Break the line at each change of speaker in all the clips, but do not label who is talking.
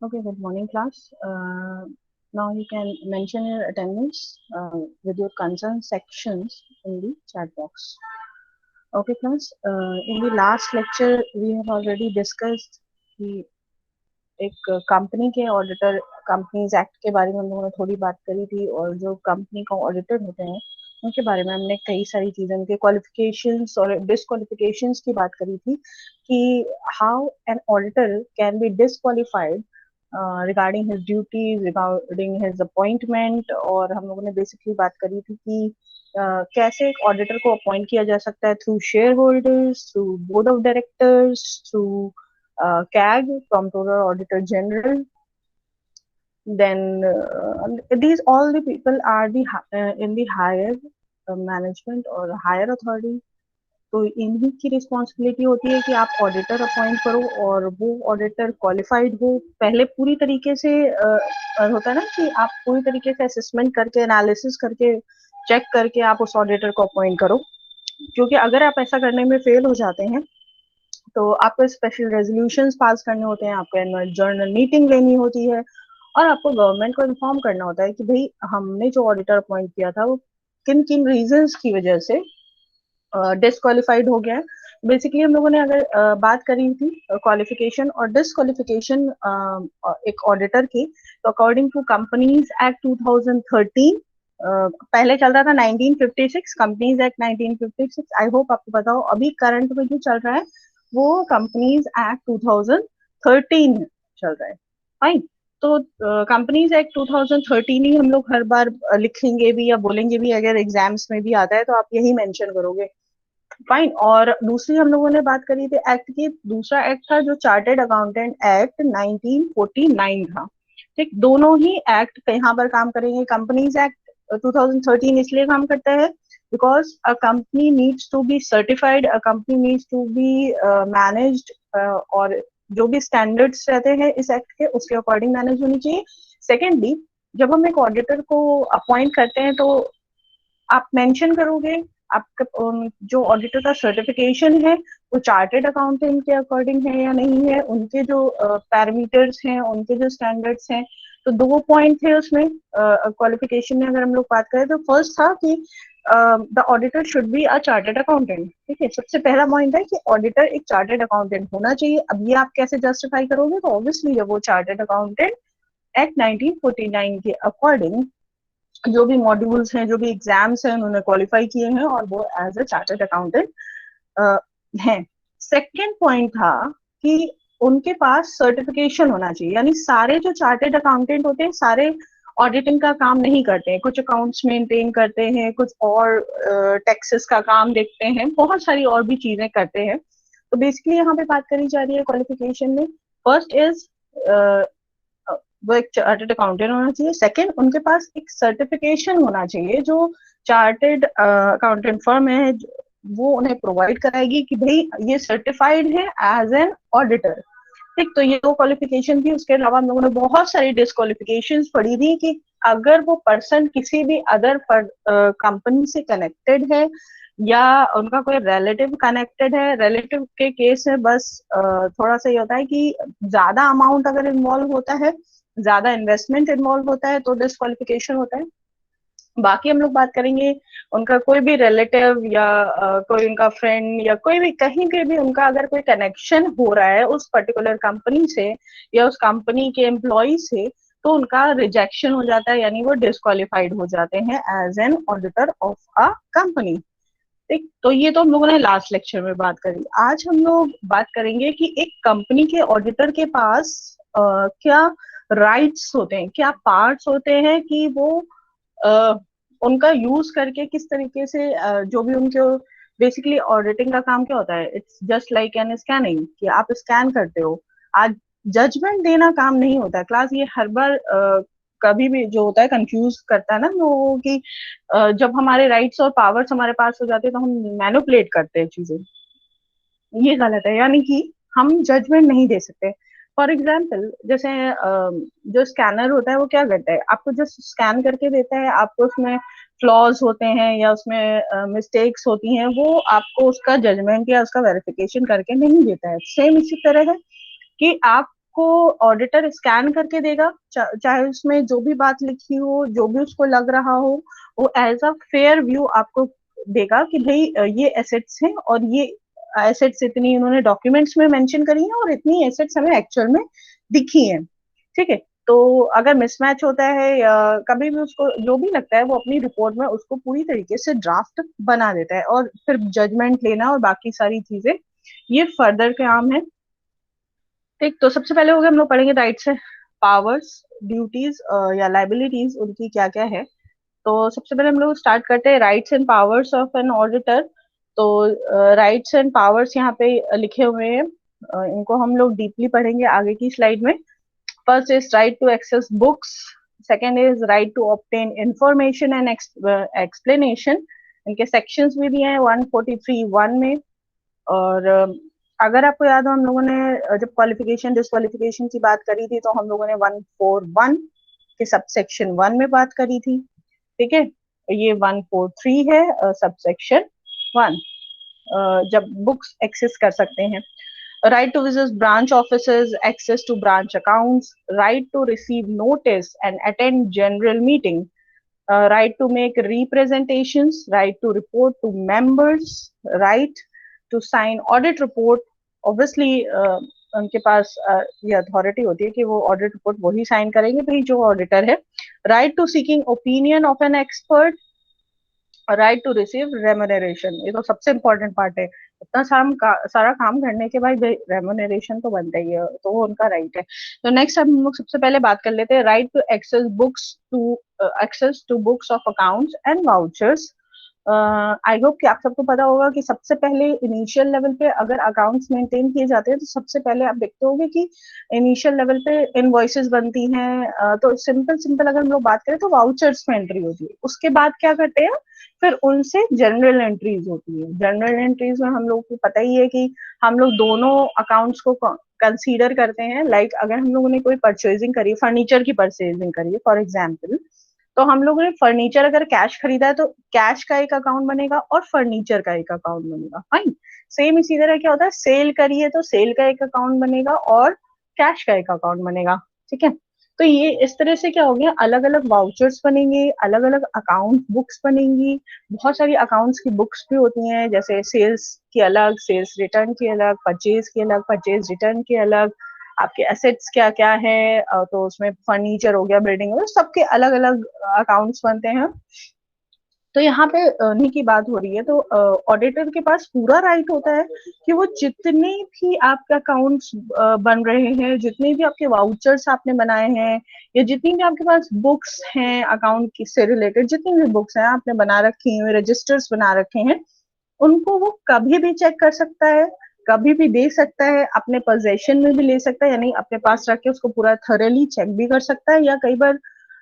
Okay, good morning, class. Now you can mention your attendance with your concern sections in the chat box. Okay, class. In the last lecture, we have already discussed कि एक company के auditor companies act के बारे में हम लोगों ने थोड़ी बात करी थी, और जो कंपनी का ऑडिटर होते हैं उनके बारे में हमने कई सारी चीजें, उनके क्वालिफिकेशंस और डिसक्वालिफिकेशंस की बात करी थी कि how an auditor can be disqualified regarding his duties, regarding his appointment. और हम लोगों ने बेसिकली बात करी थी कि कैसे एक ऑडिटर को अपॉइंट किया जा सकता है through share holders, through board of directors, through CAG, Comptroller Auditor General. Then these all the people are the in the higher management or higher authority. तो इन्हीं की रिस्पॉन्सिबिलिटी होती है कि आप ऑडिटर अपॉइंट करो और वो ऑडिटर क्वालिफाइड हो। पहले पूरी तरीके से होता है ना कि आप पूरी तरीके से असेसमेंट करके, एनालिसिस करके, चेक करके आप उस ऑडिटर को अपॉइंट करो, क्योंकि अगर आप ऐसा करने में फेल हो जाते हैं तो आपको स्पेशल रेजोल्यूशंस पास करने होते हैं, आपको एनुअल जर्नल मीटिंग लेनी होती है, और आपको गवर्नमेंट को इन्फॉर्म करना होता है कि भाई हमने जो ऑडिटर अपॉइंट किया था वो किन किन रीजंस की वजह से डिस्क्वालिफाइड हो गया है। बेसिकली हम लोगों ने अगर बात करी थी क्वालिफिकेशन और डिस्क्वालिफिकेशन एक ऑडिटर की, तो अकॉर्डिंग टू कंपनीज एक्ट 2013, पहले चल रहा था 1956, कंपनीज एक्ट 1956। आई होप आपको पता हो। अभी करंट में जो चल रहा है वो कंपनीज एक्ट 2013 चल रहा है। फाइन। तो कंपनीज एक्ट 2013 ही हम लोग हर बार लिखेंगे भी या बोलेंगे भी, अगर एग्जाम्स में भी आता है तो आप यही मेंशन करोगे। फाइन। और दूसरी हम लोगों ने बात करी थी एक्ट की, दूसरा एक्ट था जो चार्टेड अकाउंटेंट एक्ट 1949 था। ठीक, दोनों ही एक्ट यहाँ पर काम करेंगे। कंपनीज एक्ट 2013 इसलिए काम करता है because a company needs to be certified, a company needs to be managed, और जो भी स्टैंडर्ड्स रहते हैं इस एक्ट के उसके अकॉर्डिंग मैनेज होनी चाहिए। सेकेंडली, जब हम एक ऑडिटर को अपॉइंट करते हैं तो आप मेंशन करोगे आपका जो ऑडिटर का सर्टिफिकेशन है वो चार्टेड अकाउंटेंट के अकॉर्डिंग है या नहीं है, उनके जो पैरामीटर्स हैं, उनके जो स्टैंडर्ड्स हैं। तो दो पॉइंट थे उसमें क्वालिफिकेशन में। अगर हम लोग बात करें तो फर्स्ट था कि the auditor should be a chartered accountant. ठीक है, सबसे पहला पॉइंट है कि ऑडिटर एक चार्टेड अकाउंटेंट होना चाहिए। अब ये आप कैसे जस्टिफाई करोगे? तो ऑब्वियसली जब वो चार्टेड अकाउंटेंट एक्ट 1949 के अकॉर्डिंग जो भी मॉड्यूल्स हैं, जो भी एग्जाम्स हैं, उन्होंने क्वालिफाई किए हैं और वो एज अ चार्टर्ड अकाउंटेंट हैं। सेकेंड पॉइंट था कि उनके पास सर्टिफिकेशन होना चाहिए। यानी सारे जो चार्टर्ड अकाउंटेंट होते हैं सारे ऑडिटिंग का काम नहीं करते हैं, कुछ अकाउंट्स मेंटेन करते हैं, कुछ और टैक्सेस का काम देखते हैं, बहुत सारी और भी चीजें करते हैं। तो बेसिकली यहाँ पे बात करी जा रही है क्वालिफिकेशन में। फर्स्ट इज वो एक चार्टेड अकाउंटेंट होना चाहिए। सेकंड, उनके पास एक सर्टिफिकेशन होना चाहिए जो चार्टेड अकाउंटेंट फर्म है वो उन्हें प्रोवाइड कराएगी कि भाई ये सर्टिफाइड है एज एन ऑडिटर। ठीक, तो ये दो क्वालिफिकेशन थी। उसके अलावा हम लोगों ने बहुत सारी डिस्क्वालिफिकेशन पढ़ी थी कि अगर वो पर्सन किसी भी अदर कंपनी से कनेक्टेड है या उनका कोई रिलेटिव कनेक्टेड है। रिलेटिव के केस में बस थोड़ा सा ये होता है कि ज्यादा अमाउंट अगर इन्वॉल्व होता है, ज्यादा इन्वेस्टमेंट इन्वॉल्व होता है तो डिस्क्वालिफिकेशन होता है। बाकी हम लोग बात करेंगे उनका कोई भी रिलेटिव या कोई उनका फ्रेंड या कोई भी कहीं पे भी उनका अगर कोई कनेक्शन हो रहा है उस पर्टिकुलर कंपनी से या उस कंपनी के एम्प्लॉय से, तो उनका रिजेक्शन हो जाता है, यानी वो डिस्क्वालिफाइड हो जाते हैं as an auditor of a company. ठीक, तो ये तो हम लोगों ने लास्ट लेक्चर में बात करी। आज हम लोग बात करेंगे कि एक कंपनी के ऑडिटर के पास क्या राइट्स होते हैं, क्या पार्ट्स होते हैं कि वो uh, उनका यूज करके किस तरीके से जो भी उनके बेसिकली ऑडिटिंग का काम क्या होता है, it's just like an scanning कि आप स्कैन करते हो। आज जजमेंट देना काम नहीं होता है क्लास। ये हर बार कभी भी जो होता है कंफ्यूज करता है ना लोगों की। जब हमारे राइट्स और पावर्स हमारे पास हो जाते हैं तो हम मैनिपुलेट करते हैं चीजें, ये गलत है। यानी कि हम जजमेंट नहीं दे सकते। फॉर एग्जाम्पल जैसे जो स्कैनर होता है वो क्या करता है, आपको जस्ट स्कैन करके देता है, आपको उसमें फ्लॉज होते हैं या उसमें मिस्टेक्स होती हैं, वो आपको उसका जजमेंट या उसका वेरिफिकेशन करके नहीं देता है। सेम इसी तरह है कि आप को ऑडिटर स्कैन करके देगा, चाहे उसमें जो भी बात लिखी हो, जो भी उसको लग रहा हो, वो एज अ फेयर व्यू आपको देगा कि भाई ये एसेट्स हैं और ये एसेट्स इतनी उन्होंने डॉक्यूमेंट्स में मेंशन करी है और इतनी एसेट्स हमें एक्चुअल में दिखी है। ठीक है, तो अगर मिसमैच होता है या कभी भी उसको जो भी लगता है वो अपनी रिपोर्ट में उसको पूरी तरीके से ड्राफ्ट बना देता है और फिर जजमेंट लेना और बाकी सारी चीजें ये फर्दर काम है। ठीक, तो सबसे पहले हो गया, हम लोग पढ़ेंगे राइट्स है, पावर्स, ड्यूटीज या लाइबिलिटीज उनकी क्या क्या है। तो सबसे पहले हम लोग स्टार्ट करते हैं rights and powers of an auditor. तो राइट्स एंड पावर्स यहाँ पे लिखे हुए हैं, इनको हम लोग डीपली पढ़ेंगे आगे की स्लाइड में। First is right to access books. Second is right to obtain information and explanation. इनके sections भी दिए हैं 143(1) में। और अगर आपको याद हो, हम लोगों ने जब क्वालिफिकेशन डिस्क्वालिफिकेशन की बात करी थी तो हम लोगों ने 141 के सबसेक्शन 1 में बात करी थी। ठीक है, ये 143 है सबसेक्शन 1, जब बुक्स एक्सेस कर सकते हैं। Right to visit branch offices, access to branch accounts, right to receive notice and attend general meeting, right to make representations, right to report to members, right to sign audit report. Obviously उनके पास ये authority होती है कि वो audit report वही sign करेंगे भाई जो ऑडिटर है। Right to seeking opinion of an expert, right to receive remuneration, ये तो सबसे इम्पोर्टेंट पार्ट है। इतना सारा काम करने के बाद रेम्यूनरेशन तो बनता ही है, तो वो उनका राइट है। तो नेक्स्ट हम लोग सबसे पहले बात कर लेते हैं right to access to books of accounts and vouchers. I hope कि आप सबको पता होगा कि सबसे पहले इनिशियल लेवल पे अगर अकाउंट्स मेंटेन किए जाते हैं तो सबसे पहले आप देखते होंगे कि इनिशियल लेवल पे इनवॉइसेस बनती हैं। तो सिंपल अगर हम लोग बात करें तो वाउचर्स में एंट्री होती है। उसके बाद क्या करते हैं, फिर उनसे जनरल एंट्रीज होती है। जनरल एंट्रीज में हम लोग को पता ही है कि हम लोग दोनों अकाउंट्स को कंसीडर करते हैं। लाइक अगर हम लोगों ने कोई परचेजिंग करी, फर्नीचर की परचेजिंग करी है फॉर एग्जाम्पल, तो हम लोगों ने फर्नीचर अगर कैश खरीदा है तो कैश का एक अकाउंट बनेगा और फर्नीचर का एक अकाउंट बनेगा। फाइन, सेम इसी तरह क्या होता है, सेल करी है तो सेल का एक अकाउंट बनेगा और कैश का एक अकाउंट बनेगा। ठीक है, तो ये इस तरह से क्या हो गया, अलग अलग वाउचर्स बनेंगे, अलग अलग अकाउंट बुक्स बनेंगी। बहुत सारी अकाउंट्स की बुक्स भी होती हैं, जैसे सेल्स की अलग, सेल्स रिटर्न की अलग, परचेज की अलग, परचेज रिटर्न की अलग, आपके एसेट्स क्या क्या है, तो उसमें फर्नीचर हो गया, बिल्डिंग हो गया, सबके अलग अलग अकाउंट्स बनते हैं। तो यहाँ पे अर्निंग की बात हो रही है, तो ऑडिटर के पास पूरा राइट होता है कि वो जितने भी आपके अकाउंट्स बन रहे हैं, जितने भी आपके वाउचर्स आपने बनाए हैं, या जितनी भी आपके पास बुक्स हैं अकाउंट की से रिलेटेड, जितनी भी बुक्स हैं आपने बना रखी हैं, रजिस्टर्स बना रखे हैं, उनको वो कभी भी चेक कर सकता है, कभी भी दे सकता है, अपने पोजेशन में भी ले सकता है, यानी अपने पास रख के उसको पूरा थरली चेक भी कर सकता है, या कई बार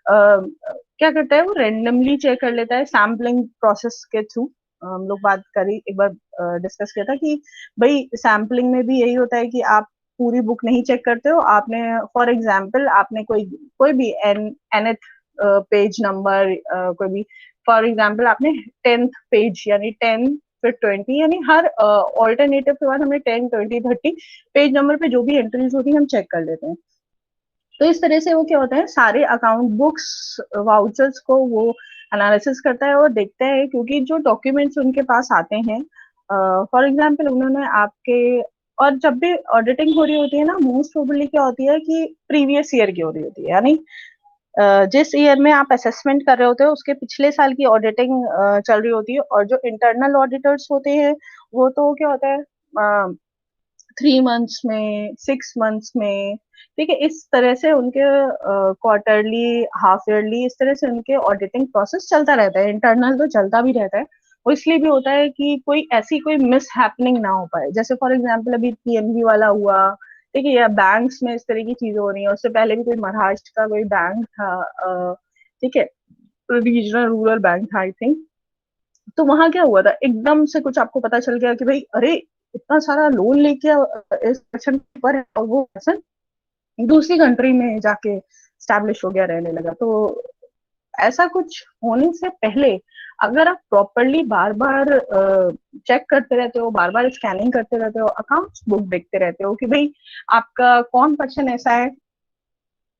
क्या करता है वो रेंडमली चेक कर लेता है सैम्पलिंग प्रोसेस के थ्रू। हम लोग बात करी एक बार, डिस्कस किया था कि भाई सैम्पलिंग में भी यही होता है कि आप पूरी बुक नहीं चेक करते हो, आपने फॉर एग्जाम्पल आपने कोई भी एनएथ पेज नंबर, कोई भी फॉर एग्जाम्पल आपने 10th पेज यानी 10 फिर 20, यानी हर ऑल्टरनेटिव के बाद हमें 10, 20, 30 पेज नंबर पे जो भी एंट्रीज होती है हम चेक कर लेते हैं। तो इस तरह से वो क्या होता है, सारे अकाउंट बुक्स वाउचर्स को वो एनालिसिस करता है और देखता है, क्योंकि जो डॉक्यूमेंट्स उनके पास आते हैं, फॉर एग्जांपल उन्होंने आपके, और जब भी ऑडिटिंग हो रही होती है ना, मोस्ट प्रोबेबली क्या होती है कि प्रीवियस ईयर की हो रही होती है, यानी जिस ईयर में आप असेसमेंट कर रहे होते हो उसके पिछले साल की ऑडिटिंग चल रही होती है। और जो इंटरनल ऑडिटर्स होते हैं वो तो क्या होता है 3 मंथ्स में, 6 मंथ्स में, ठीक है, इस तरह से उनके क्वार्टरली, हाफ ईयरली, इस तरह से उनके ऑडिटिंग प्रोसेस चलता रहता है। इंटरनल तो चलता भी रहता है, वो इसलिए भी होता है कि कोई मिस हैपनिंग ना हो पाए। जैसे फॉर एग्जांपल अभी पीएनबी वाला हुआ, ठीक है, या बैंक्स में इस तरह की चीजें हो रही है। उससे पहले भी कोई महाराष्ट्र का कोई बैंक था, ठीक है, रीजनल रूरल बैंक था आई थिंक। तो वहां क्या हुआ था, एकदम से कुछ आपको पता चल गया कि भाई अरे इतना सारा लोन लेके इस पर्सन पर है और वो पर्सन दूसरी कंट्री में जाके स्टैब्लिश हो गया, रहने लगा। तो ऐसा कुछ होने से पहले अगर आप प्रॉपरली बार बार चेक करते रहते हो, बार बार स्कैनिंग करते रहते हो, अकाउंट्स बुक देखते रहते हो कि भाई आपका कौन पर्सन ऐसा है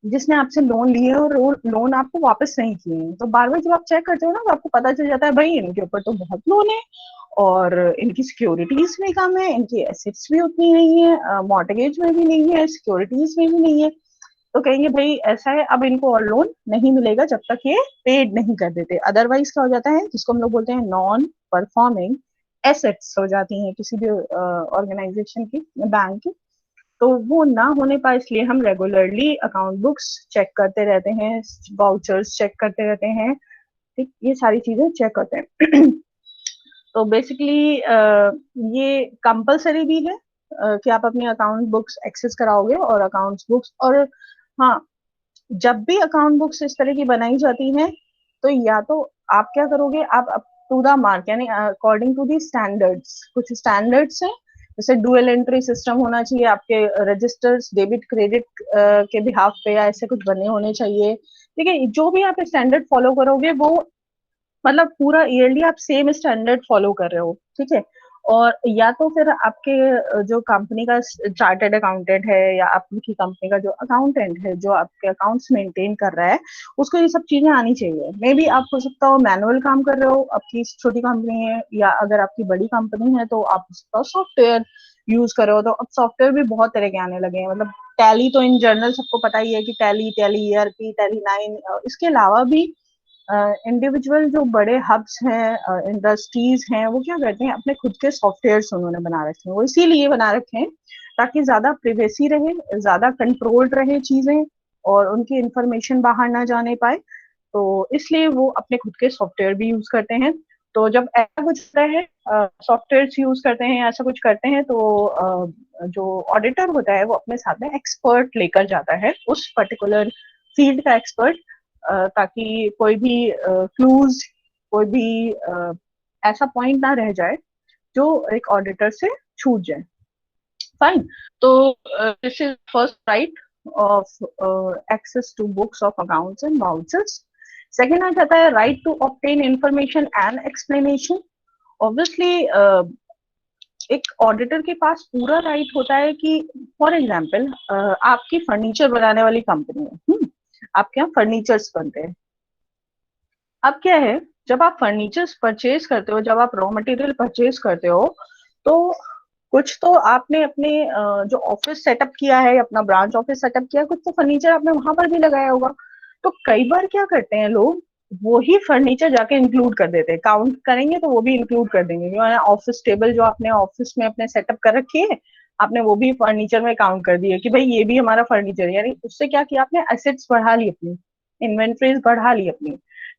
जिसने आपसे लोन लिए और लोन आपको वापस नहीं किए, तो बार बार जब आप चेक करते हो ना तो आपको पता चल जाता है भाई इनके ऊपर तो बहुत लोन है और इनकी सिक्योरिटीज भी कम है, इनकी एसेट्स भी उतनी नहीं है, मॉर्टगेज में भी नहीं है, सिक्योरिटीज में भी नहीं है। तो कहेंगे भाई ऐसा है, अब इनको और लोन नहीं मिलेगा जब तक ये पेड नहीं कर देते। अदरवाइज क्या हो जाता है, जिसको हम लोग बोलते हैं नॉन परफॉर्मिंग एसेट्स हो जाती हैं किसी भी ऑर्गेनाइजेशन की, बैंक की। तो वो ना होने पाए इसलिए हम रेगुलरली अकाउंट बुक्स चेक करते रहते हैं, वाउचर्स चेक करते रहते हैं, ठीक, ये सारी चीजें चेक करते हैं। तो बेसिकली ये कंपलसरी भी है कि आप अपनी अकाउंट बुक्स एक्सेस कराओगे, और अकाउंट बुक्स, और हाँ, जब भी अकाउंट बुक्स इस तरह की बनाई जाती हैं तो या तो आप क्या करोगे, आप अप टू द मार्क यानी अकॉर्डिंग टू दी स्टैंडर्ड्स, कुछ स्टैंडर्ड्स हैं, जैसे डुअल एंट्री सिस्टम होना चाहिए, आपके रजिस्टर्स डेबिट क्रेडिट के बिहाफ पे या ऐसे कुछ बने होने चाहिए। ठीक है, जो भी आप स्टैंडर्ड फॉलो करोगे वो मतलब पूरा ईयरली आप सेम स्टैंडर्ड फॉलो कर रहे हो, ठीक है। और या तो फिर आपके जो कंपनी का चार्टर्ड अकाउंटेंट है या आपकी कंपनी का जो अकाउंटेंट है जो आपके अकाउंट्स मेंटेन कर रहा है, उसको ये सब चीजें आनी चाहिए। मे बी आप हो सकता हो मैनुअल काम कर रहे हो, आपकी छोटी कंपनी है, या अगर आपकी बड़ी कंपनी है तो आप उसका सॉफ्टवेयर यूज कर रहे हो। तो अब सॉफ्टवेयर भी बहुत तरह के आने लगे हैं, मतलब टैली तो इन जनरल सबको पता ही है कि टैली, टैली ईआरपी, टैली 9, इसके अलावा भी इंडिविजुअल जो बड़े हब्स हैं, इंडस्ट्रीज हैं, वो क्या करते हैं, अपने खुद के सॉफ्टवेयर उन्होंने बना रखे हैं। वो इसीलिए बना रखे हैं ताकि ज्यादा प्रिवेसी रहे, ज्यादा कंट्रोल्ड रहे चीजें, और उनकी इंफॉर्मेशन बाहर ना जाने पाए। तो इसलिए वो अपने खुद के सॉफ्टवेयर भी यूज करते हैं। तो जब ऐसा कुछ होता है, सॉफ्टवेयर यूज करते हैं, ऐसा कुछ करते हैं, तो जो ऑडिटर होता है वो अपने साथ में एक्सपर्ट लेकर जाता है, उस पर्टिकुलर फील्ड का एक्सपर्ट, ताकि कोई भी क्लूज, कोई भी ऐसा पॉइंट ना रह जाए जो एक ऑडिटर से छूट जाए। फाइन। तो this is first right of access to books of accounts and vouchers. Second आ जाता है right to obtain information and explanation. Obviously एक ऑडिटर के पास पूरा राइट होता है कि फॉर एग्जाम्पल आपकी फर्नीचर बनाने वाली कंपनी है, आपके यहाँ फर्नीचर्स बनते हैं। अब क्या है, जब आप फर्नीचर्स परचेज करते हो, जब आप रॉ मटेरियल परचेज करते हो, तो कुछ तो आपने अपने जो ऑफिस सेटअप किया है, अपना ब्रांच ऑफिस सेटअप किया है, कुछ तो फर्नीचर आपने वहां पर भी लगाया होगा। तो कई बार क्या करते हैं लोग, वो ही फर्नीचर जाके इंक्लूड कर देते हैं, काउंट करेंगे तो वो भी इंक्लूड कर देंगे। ऑफिस टेबल जो आपने ऑफिस में अपने सेटअप कर रखी है, आपने वो भी फर्नीचर में काउंट कर दिया कि भाई ये भी हमारा फर्नीचर है। यानी उससे क्या किया आपने, एसेट्स बढ़ा ली अपनी, इन्वेंट्रीज बढ़ा ली अपनी।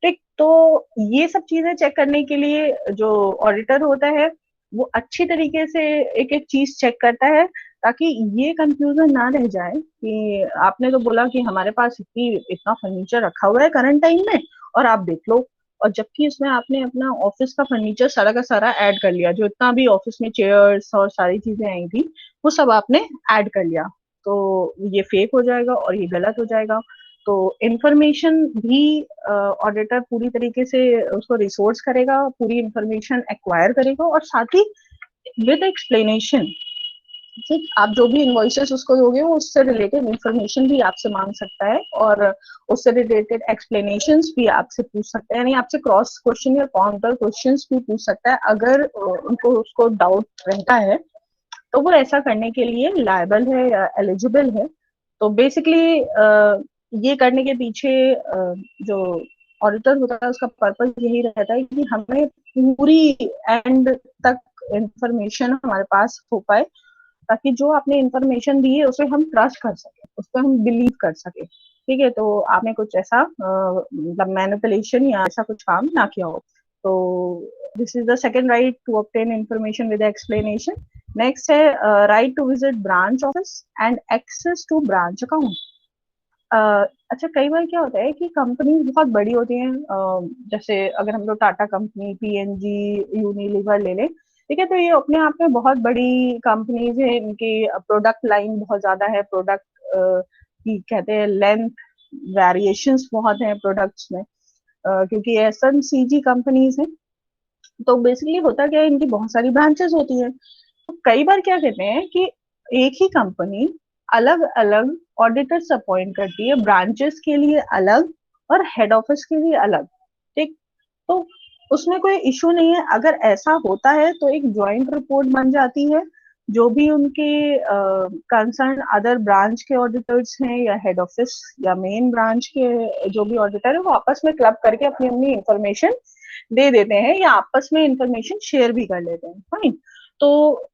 ठीक, तो ये सब चीजें चेक करने के लिए जो ऑडिटर होता है वो अच्छी तरीके से एक एक चीज चेक करता है, ताकि ये कंफ्यूजन ना रह जाए कि आपने तो बोला कि हमारे पास इतना फर्नीचर रखा हुआ है करंट टाइम में, और आप देख लो, और जबकि इसमें आपने अपना ऑफिस का फर्नीचर सारा का सारा ऐड कर लिया, जो इतना भी ऑफिस में चेयर्स और सारी चीजें आई थी वो सब आपने ऐड कर लिया। तो ये फेक हो जाएगा और ये गलत हो जाएगा। तो इंफॉर्मेशन भी ऑडिटर पूरी तरीके से उसको रिसोर्स करेगा, पूरी इंफॉर्मेशन एक्वायर करेगा, और साथ ही विद एक्सप्लेनेशन। ठीक, आप जो भी इनवॉइसेस उसको दोगे वो उससे रिलेटेड इंफॉर्मेशन भी आपसे मांग सकता है, और उससे रिलेटेड एक्सप्लेनेशंस भी आपसे पूछ सकता है, यानी आपसे क्रॉस क्वेश्चन या काउंटर क्वेश्चंस भी पूछ सकता है अगर उनको उसको डाउट रहता है। तो वो ऐसा करने के लिए लायबल है या एलिजिबल है। तो बेसिकली ये करने के पीछे जो ऑडिटर होता है उसका पर्पज यही रहता है कि हमें पूरी एंड तक इंफॉर्मेशन हमारे पास हो पाए, ताकि जो आपने इंफॉर्मेशन दी है उसे हम ट्रस्ट कर सके, उस पर हम बिलीव कर सके। ठीक है, तो आपने कुछ ऐसा मतलब मैनिपुलेशन या ऐसा कुछ काम ना किया हो। तो this is the second right to obtain information with explanation. Next है right to visit branch office and access to branch account. अच्छा, कई बार क्या होता है कि कंपनी बहुत बड़ी होती हैं, जैसे अगर हम लोग टाटा कंपनी, पीएनजी, यूनिलीवर ले लें, ठीक है, तो ये अपने आप में बहुत बड़ी कंपनीज है, इनकी प्रोडक्ट लाइन बहुत ज्यादा है, प्रोडक्ट की कहते हैं लेंथ, वेरिएशंस बहुत हैं प्रोडक्ट्स में। क्योंकि एफएमसीजी कंपनीज हैं, तो बेसिकली होता क्या है, इनकी बहुत सारी ब्रांचेस होती है। तो कई बार क्या कहते हैं कि एक ही कंपनी अलग अलग ऑडिटर्स अपॉइंट करती है, ब्रांचेस के लिए अलग और हेड ऑफिस के लिए अलग। ठीक, तो उसमें कोई इशू नहीं है। अगर ऐसा होता है तो एक ज्वाइंट रिपोर्ट बन जाती है, जो भी उनके कंसर्न अदर ब्रांच के ऑडिटर्स हैं या हेड ऑफिस या मेन ब्रांच के जो भी ऑडिटर है, वो आपस में क्लब करके अपनी अपनी इंफॉर्मेशन दे देते हैं या आपस में इंफॉर्मेशन शेयर भी कर लेते हैं। फाइन। तो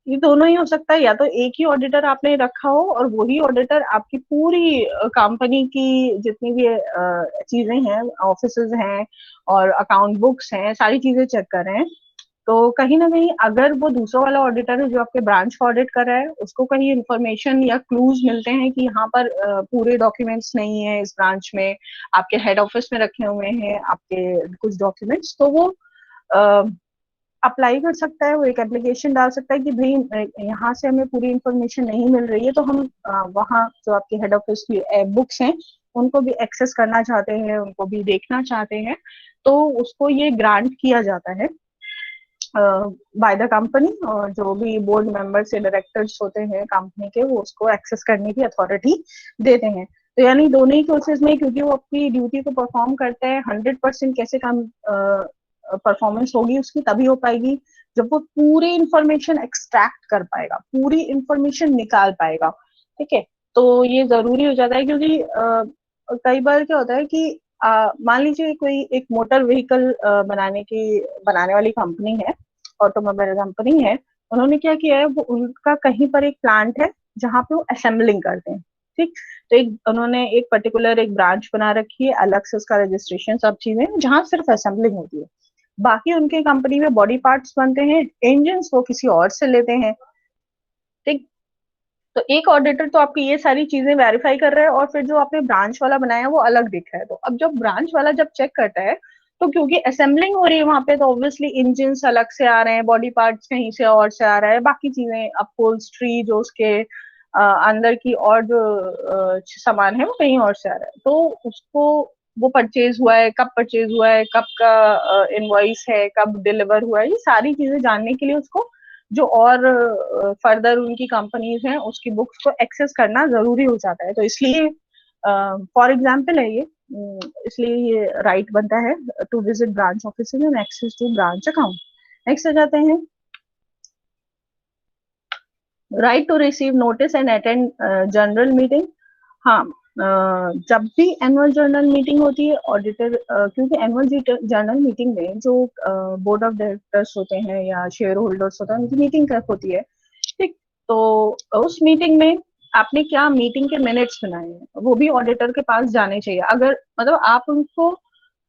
ये दोनों ही हो सकता है, या तो एक ही ऑडिटर आपने रखा हो और वही ऑडिटर आपकी पूरी कंपनी की जितनी भी चीजें हैं, ऑफिसेज हैं और अकाउंट बुक्स हैं, सारी चीजें चेक कर रहे हैं। तो कहीं ना कहीं अगर वो दूसरा वाला ऑडिटर है जो आपके ब्रांच को ऑडिट कर रहा है, उसको कहीं इंफॉर्मेशन या क्लूज मिलते हैं कि यहाँ पर पूरे डॉक्यूमेंट्स नहीं है इस ब्रांच में, आपके हेड ऑफिस में रखे हुए हैं आपके कुछ डॉक्यूमेंट्स, तो वो अप्लाई कर सकता है, वो एक एप्लीकेशन डाल सकता है कि भाई यहाँ से हमें पूरी इंफॉर्मेशन नहीं मिल रही है, तो हम वहाँ जो आपके हेड ऑफिस की बुक्स हैं उनको भी एक्सेस करना चाहते हैं, उनको भी देखना चाहते हैं, तो उसको ये ग्रांट किया जाता है बाय द कंपनी, और जो भी बोर्ड मेंबर्स या डायरेक्टर्स होते हैं कंपनी के, वो उसको एक्सेस करने की अथॉरिटी देते हैं। तो यानी दोनों ही केसेस में, क्योंकि वो अपनी ड्यूटी को परफॉर्म करते हैं, 100% कैसे काम परफॉर्मेंस होगी उसकी तभी हो पाएगी जब वो पूरी इंफॉर्मेशन एक्सट्रैक्ट कर पाएगा, पूरी इंफॉर्मेशन निकाल पाएगा। ठीक है, तो ये जरूरी हो जाता है, क्योंकि कई बार क्या होता है कि मान लीजिए कोई एक मोटर व्हीकल बनाने वाली कंपनी है, ऑटोमोबाइल कंपनी है, उन्होंने क्या किया है, वो उनका कहीं पर एक प्लांट है जहाँ पे वो असेंबलिंग करते हैं। ठीक, तो उन्होंने एक पर्टिकुलर एक ब्रांच बना रखी है, अलग से उसका रजिस्ट्रेशन सब चीजें, जहाँ सिर्फ असेंबलिंग होती है। बाकी उनके कंपनी में बॉडी पार्ट्स बनते हैं, इंजन वो किसी और से लेते हैं। ठीक, तो एक ऑडिटर तो आपकी ये सारी चीजें वेरीफाई कर रहा है, और फिर जो आपने ब्रांच वाला बनाया वो अलग दिख रहा है। तो अब जब ब्रांच वाला जब चेक करता है, तो क्योंकि असेंबलिंग हो रही है वहां पे, तो ऑब्वियसली इंजन अलग से आ रहे हैं, बॉडी पार्ट्स कहीं से और से आ रहा है, बाकी चीजें अपहोल्स्ट्री जो उसके अंदर की और जो सामान है वो कहीं और से आ रहा है। तो उसको वो परचेज हुआ है, कब परचेज हुआ है, कब का इनवॉइस है, कब डिलीवर हुआ है, ये सारी चीजें जानने के लिए उसको जो और फर्दर उनकी कंपनीज हैं उसकी बुक्स को एक्सेस करना जरूरी हो जाता है। तो इसलिए फॉर एग्जाम्पल है ये, इसलिए ये राइट बनता है to visit branch office and access to branch account. Next आ जाते हैं, right to receive notice and attend general meeting. हाँ, जब भी एनुअल जर्नल मीटिंग होती है ऑडिटर, क्योंकि एनुअल जर्नल मीटिंग में जो बोर्ड ऑफ डायरेक्टर्स होते हैं या शेयर होल्डर्स होते हैं, उनकी मीटिंग होती है। ठीक, तो उस मीटिंग में आपने क्या मीटिंग के मिनट्स बनाए हैं, वो भी ऑडिटर के पास जाने चाहिए। अगर मतलब आप उनको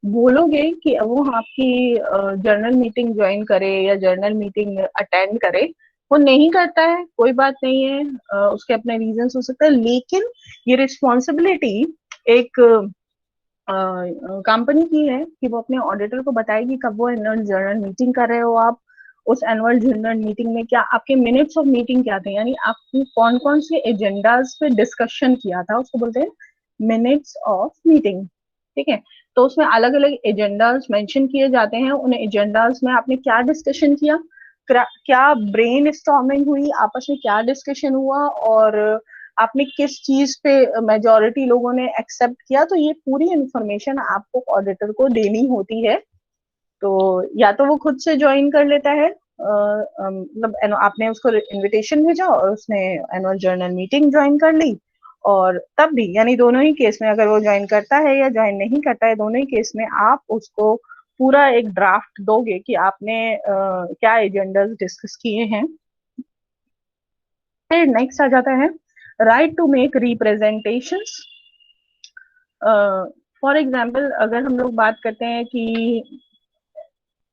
बोलोगे कि वो आपकी जर्नल मीटिंग ज्वाइन करे या जर्नल मीटिंग अटेंड करे, वो नहीं करता है, कोई बात नहीं है, उसके अपने रीजंस हो सकते हैं, लेकिन ये रिस्पॉन्सिबिलिटी एक कंपनी की है कि वो अपने ऑडिटर को बताएगी कब वो एनुअल जर्नल मीटिंग कर रहे हो आप, उस एनुअल जर्नल मीटिंग में क्या आपके मिनट्स ऑफ मीटिंग क्या थे, यानी आपने कौन कौन से एजेंडाज पे डिस्कशन किया था, उसको बोलते हैं मिनट्स ऑफ मीटिंग। ठीक है, तो उसमें अलग अलग एजेंडाज मेंशन किए जाते हैं, उन एजेंडाज में आपने क्या डिस्कशन किया, क्या ब्रेन स्टॉर्मिंग हुई, आपस में क्या डिस्कशन हुआ, और आपने किस चीज पे मेजोरिटी लोगों ने एक्सेप्ट किया। तो ये पूरी इंफॉर्मेशन आपको ऑडिटर को देनी होती है। तो या तो वो खुद से ज्वाइन कर लेता है, मतलब आपने उसको इनविटेशन भेजा और उसने एनुअल जर्नल मीटिंग ज्वाइन कर ली, और तब भी यानी दोनों ही केस में, अगर वो ज्वाइन करता है या ज्वाइन नहीं करता है, दोनों ही केस में आप उसको पूरा एक ड्राफ्ट दोगे कि आपने क्या एजेंडाज डिस्कस किए हैं। फिर नेक्स्ट आ जाता है right to make representations. For example अगर हम लोग बात करते हैं कि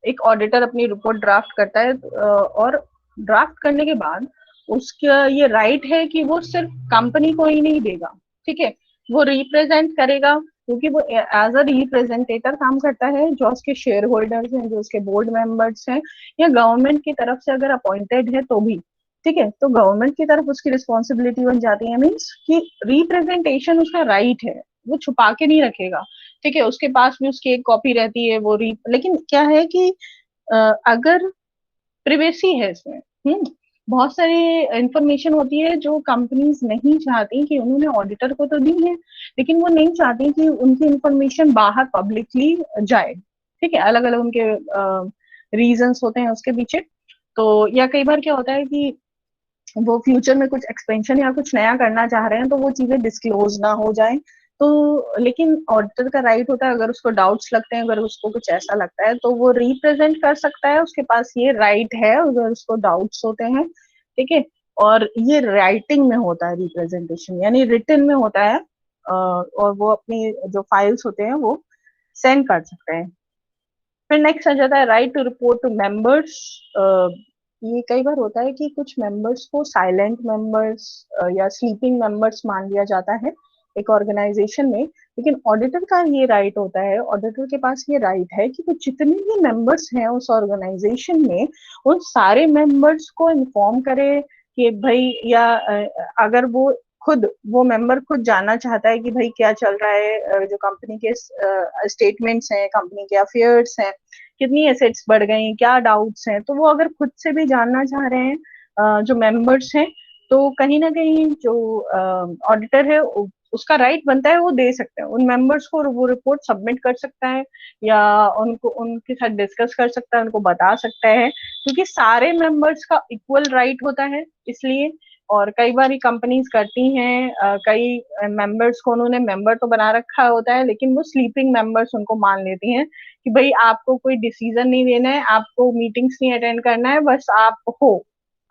एक ऑडिटर अपनी रिपोर्ट ड्राफ्ट करता है, और ड्राफ्ट करने के बाद उसका ये राइट है कि वो सिर्फ कंपनी को ही नहीं देगा। ठीक है, वो रिप्रेजेंट करेगा, क्योंकि वो एज अ रिप्रेजेंटेटर काम करता है, जो उसके शेयर होल्डर्स हैं, जो उसके बोर्ड मेंबर्स हैं, या गवर्नमेंट की तरफ से अगर अपॉइंटेड है तो भी। ठीक है, तो गवर्नमेंट की तरफ उसकी रिस्पॉन्सिबिलिटी बन जाती है, मीन्स कि रिप्रेजेंटेशन उसका राइट है, वो छुपा के नहीं रखेगा ठीक है, उसके पास भी उसकी एक कॉपी रहती है, वो लेकिन क्या है कि अगर प्रिवेसी है इसमें, बहुत सारी इंफॉर्मेशन होती है जो कंपनीज नहीं चाहती कि उन्होंने ऑडिटर को तो दी है, लेकिन वो नहीं चाहती कि उनकी इंफॉर्मेशन बाहर पब्लिकली जाए। ठीक है, अलग अलग उनके रीजंस होते हैं उसके पीछे। तो या कई बार क्या होता है कि वो फ्यूचर में कुछ एक्सपेंशन या कुछ नया करना चाह रहे हैं तो वो चीजें डिस्क्लोज ना हो जाए। तो लेकिन ऑडिटर का राइट होता है, अगर उसको डाउट्स लगते हैं, अगर उसको कुछ ऐसा लगता है तो वो रिप्रेजेंट कर सकता है, उसके पास ये राइट है अगर उसको डाउट्स होते हैं। ठीक है, और ये राइटिंग में होता है रिप्रेजेंटेशन, यानी रिटन में होता है, और वो अपनी जो फाइल्स होते हैं वो सेंड कर सकते हैं। फिर नेक्स्ट आ जाता है right to report to members. ये कई बार होता है कि कुछ मेंबर्स को साइलेंट मेंबर्स या स्लीपिंग मेंबर्स मान लिया जाता है एक ऑर्गेनाइजेशन में, लेकिन ऑडिटर का ये राइट होता है, ऑडिटर के पास ये राइट है कि वो जितने भी मेंबर्स हैं उस ऑर्गेनाइजेशन में उन सारे मेंबर्स को इन्फॉर्म करे कि भाई, या अगर वो खुद वो मेंबर खुद जानना चाहता है कि भाई क्या चल रहा है, जो कंपनी के स्टेटमेंट्स हैं, कंपनी के अफेयर्स हैं, कितनी एसेट्स बढ़ गई, क्या डाउट्स हैं, तो वो अगर खुद से भी जानना चाह रहे हैं जो मेंबर्स हैं, तो कहीं ना कहीं जो ऑडिटर है उसका राइट बनता है, वो दे सकते हैं उन मेंबर्स को, वो रिपोर्ट सबमिट कर सकता है या उनको उनके साथ डिस्कस कर सकता है, उनको बता सकता है, क्योंकि सारे मेंबर्स का इक्वल राइट होता है इसलिए। और कई बार कंपनीज करती हैं, कई मेंबर्स को उन्होंने मेंबर तो बना रखा होता है लेकिन वो स्लीपिंग मेंबर्स उनको मान लेती हैं कि भाई आपको कोई डिसीजन नहीं लेना है, आपको मीटिंग्स नहीं अटेंड करना है, बस आप हो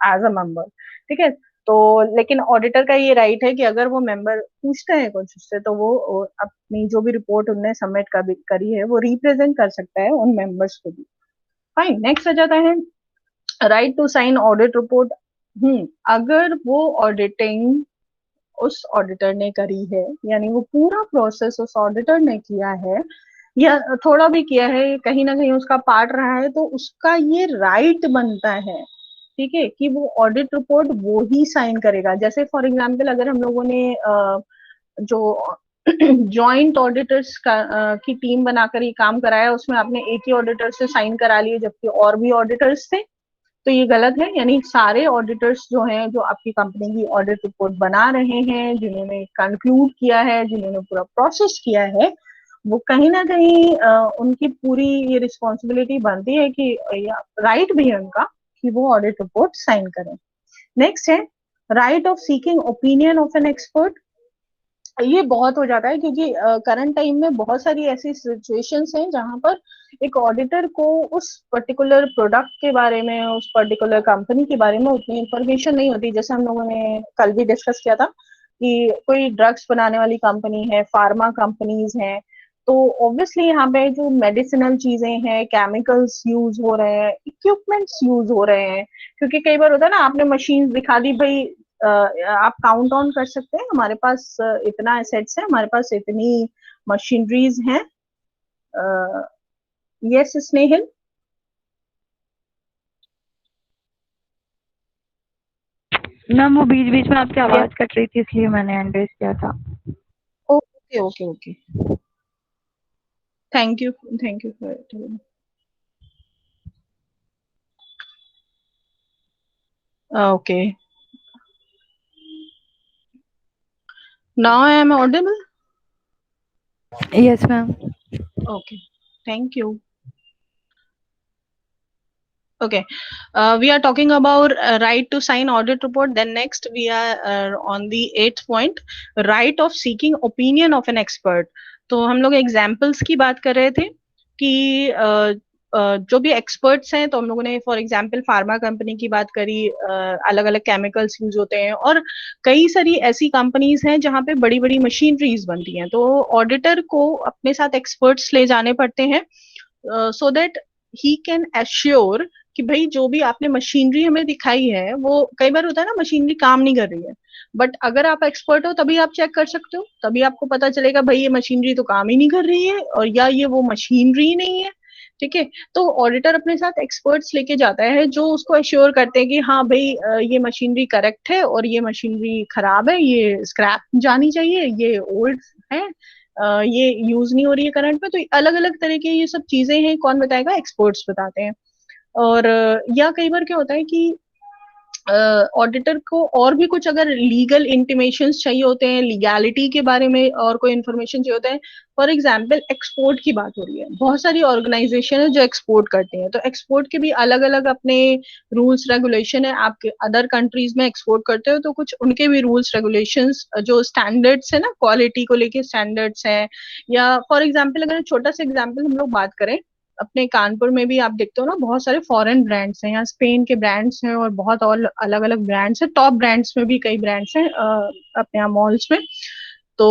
एज अ मेंबर। ठीक है, तो लेकिन ऑडिटर का ये राइट है कि अगर वो मेंबर पूछते हैं कुछ उससे तो वो अपनी जो भी रिपोर्ट उनने सबमिट करी है वो रिप्रेजेंट कर सकता है उन मेंबर्स को भी। फाइन, नेक्स्ट आ जाता है right to sign audit report. अगर वो ऑडिटिंग उस ऑडिटर ने करी है, यानी वो पूरा प्रोसेस उस ऑडिटर ने किया है या थोड़ा भी किया है, कहीं ना कहीं उसका पार्ट रहा है, तो उसका ये राइट बनता है, ठीक है, कि वो ऑडिट रिपोर्ट वो ही साइन करेगा। जैसे फॉर एग्जांपल अगर हम लोगों ने जो जॉइंट ऑडिटर्स की टीम बनाकर ये काम कराया, उसमें आपने एक ही ऑडिटर से साइन करा लिए जबकि और भी ऑडिटर्स थे, तो ये गलत है। यानी सारे ऑडिटर्स जो हैं, जो आपकी कंपनी की ऑडिट रिपोर्ट बना रहे हैं, जिन्होंने कंक्लूड किया है, जिन्होंने पूरा प्रोसेस किया है, वो कहीं ना कहीं उनकी पूरी ये रिस्पॉन्सिबिलिटी बनती है कि राइट भी है उनका कि वो ऑडिट रिपोर्ट साइन करें। नेक्स्ट है right of seeking opinion of an expert. ये बहुत हो जाता है क्योंकि करंट टाइम में बहुत सारी ऐसी सिचुएशंस हैं जहां पर एक ऑडिटर को उस पर्टिकुलर प्रोडक्ट के बारे में, उस पर्टिकुलर कंपनी के बारे में उतनी इंफॉर्मेशन नहीं होती। जैसे हम लोगों ने कल भी डिस्कस किया था कि कोई ड्रग्स बनाने वाली कंपनी है, फार्मा कंपनीज हैं, तो ऑब्वियसली यहाँ पे जो मेडिसिनल चीजें हैं, केमिकल्स यूज हो रहे हैं, इक्विपमेंट्स यूज हो रहे हैं, क्योंकि कई बार होता है ना, आपने मशीन दिखा दी भाई, आप काउंट ऑन कर सकते हैं हमारे पास इतना एसेट्स है, हमारे पास इतनी मशीनरीज हैं। यस स्नेहिल।
मैम वो बीच बीच में आपकी आवाज कट रही थी इसलिए मैंने एंड्रेस किया था।
Okay okay okay, thank you, thank you for it. Okay, now I am audible.
Yes ma'am.
Okay, thank you. Okay, we are talking about right to sign audit report. Then next we are on the 8th point, right of seeking opinion of an expert. तो हम लोग examples की बात कर रहे थे कि जो भी एक्सपर्ट्स हैं, तो हम लोगों ने फॉर एग्जाम्पल फार्मा कंपनी की बात करी, अलग अलग केमिकल्स यूज होते हैं और कई सारी ऐसी कंपनीज हैं जहाँ पे बड़ी बड़ी मशीनरीज बनती हैं, तो ऑडिटर को अपने साथ एक्सपर्ट्स ले जाने पड़ते हैं so that he can assure कि भाई जो भी आपने मशीनरी हमें दिखाई है, वो कई बार होता है ना मशीनरी काम नहीं कर रही है, बट अगर आप एक्सपर्ट हो तभी आप चेक कर सकते हो, तभी आपको पता चलेगा भाई ये मशीनरी तो काम ही नहीं कर रही है और या ये वो मशीनरी नहीं है। ठीक है, तो ऑडिटर अपने साथ एक्सपर्ट्स लेके जाता है जो उसको एश्योर करते हैं कि हाँ भाई ये मशीनरी करेक्ट है और ये मशीनरी खराब है, ये स्क्रैप जानी चाहिए, ये ओल्ड है, ये यूज नहीं हो रही है करंट में, तो अलग अलग तरह के ये सब चीजें हैं, कौन बताएगा, एक्सपर्ट्स बताते हैं। और या कई बार क्या होता है कि ऑडिटर को और भी कुछ अगर लीगल इंटीमेशन चाहिए होते हैं, लीगैलिटी के बारे में और कोई इन्फॉर्मेशन चाहिए होता है, फॉर एग्जाम्पल एक्सपोर्ट की बात हो रही है, बहुत सारी ऑर्गेनाइजेशन है जो एक्सपोर्ट करती हैं, तो एक्सपोर्ट के भी अलग अलग अपने रूल्स रेगुलेशन है। आप अदर कंट्रीज में एक्सपोर्ट करते हो तो कुछ उनके भी रूल्स रेगुलेशंस, जो स्टैंडर्ड्स है ना, क्वालिटी को लेके स्टैंडर्ड्स हैं। या फॉर एग्जाम्पल अगर छोटा सा एग्जाम्पल हम लोग बात करें, अपने कानपुर में भी आप देखते हो ना, बहुत सारे फॉरेन ब्रांड्स हैं, यहाँ स्पेन के ब्रांड्स हैं और बहुत और अलग अलग ब्रांड्स हैं, टॉप ब्रांड्स में भी कई ब्रांड्स हैं अपने यहाँ मॉल्स में। तो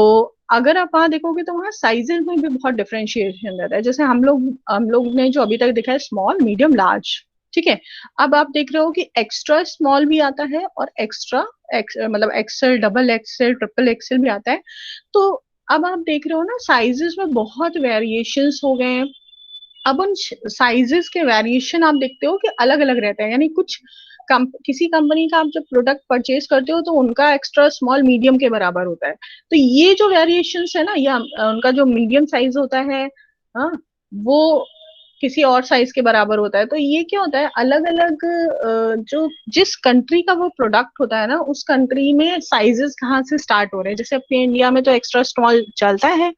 अगर आप वहां देखोगे तो वहाँ साइजेस में भी बहुत डिफरेंशिएशन रहता है। जैसे हम लोग ने जो अभी तक देखा है, स्मॉल, मीडियम, लार्ज, ठीक है। अब आप देख रहे हो कि एक्स्ट्रा स्मॉल भी आता है और एक्स्ट्रा मतलब excel, double excel, triple excel भी आता है। तो अब आप देख रहे हो ना, साइजेस में बहुत वेरिएशंस हो गए हैं। अब उन साइजेस के वेरिएशन आप देखते हो कि अलग अलग रहते हैं, यानी कुछ किसी कंपनी का आप जब प्रोडक्ट परचेज करते हो तो उनका एक्स्ट्रा स्मॉल मीडियम के बराबर होता है। तो ये जो वेरिएशंस है ना, या उनका जो मीडियम साइज होता है, हाँ, वो किसी और साइज के बराबर होता है। तो ये क्या होता है, अलग अलग जो जिस कंट्री का वो प्रोडक्ट होता है ना, उस कंट्री में साइजेस कहाँ से स्टार्ट हो रहे हैं। जैसे अपने इंडिया में तो एक्स्ट्रा स्मॉल चलता है,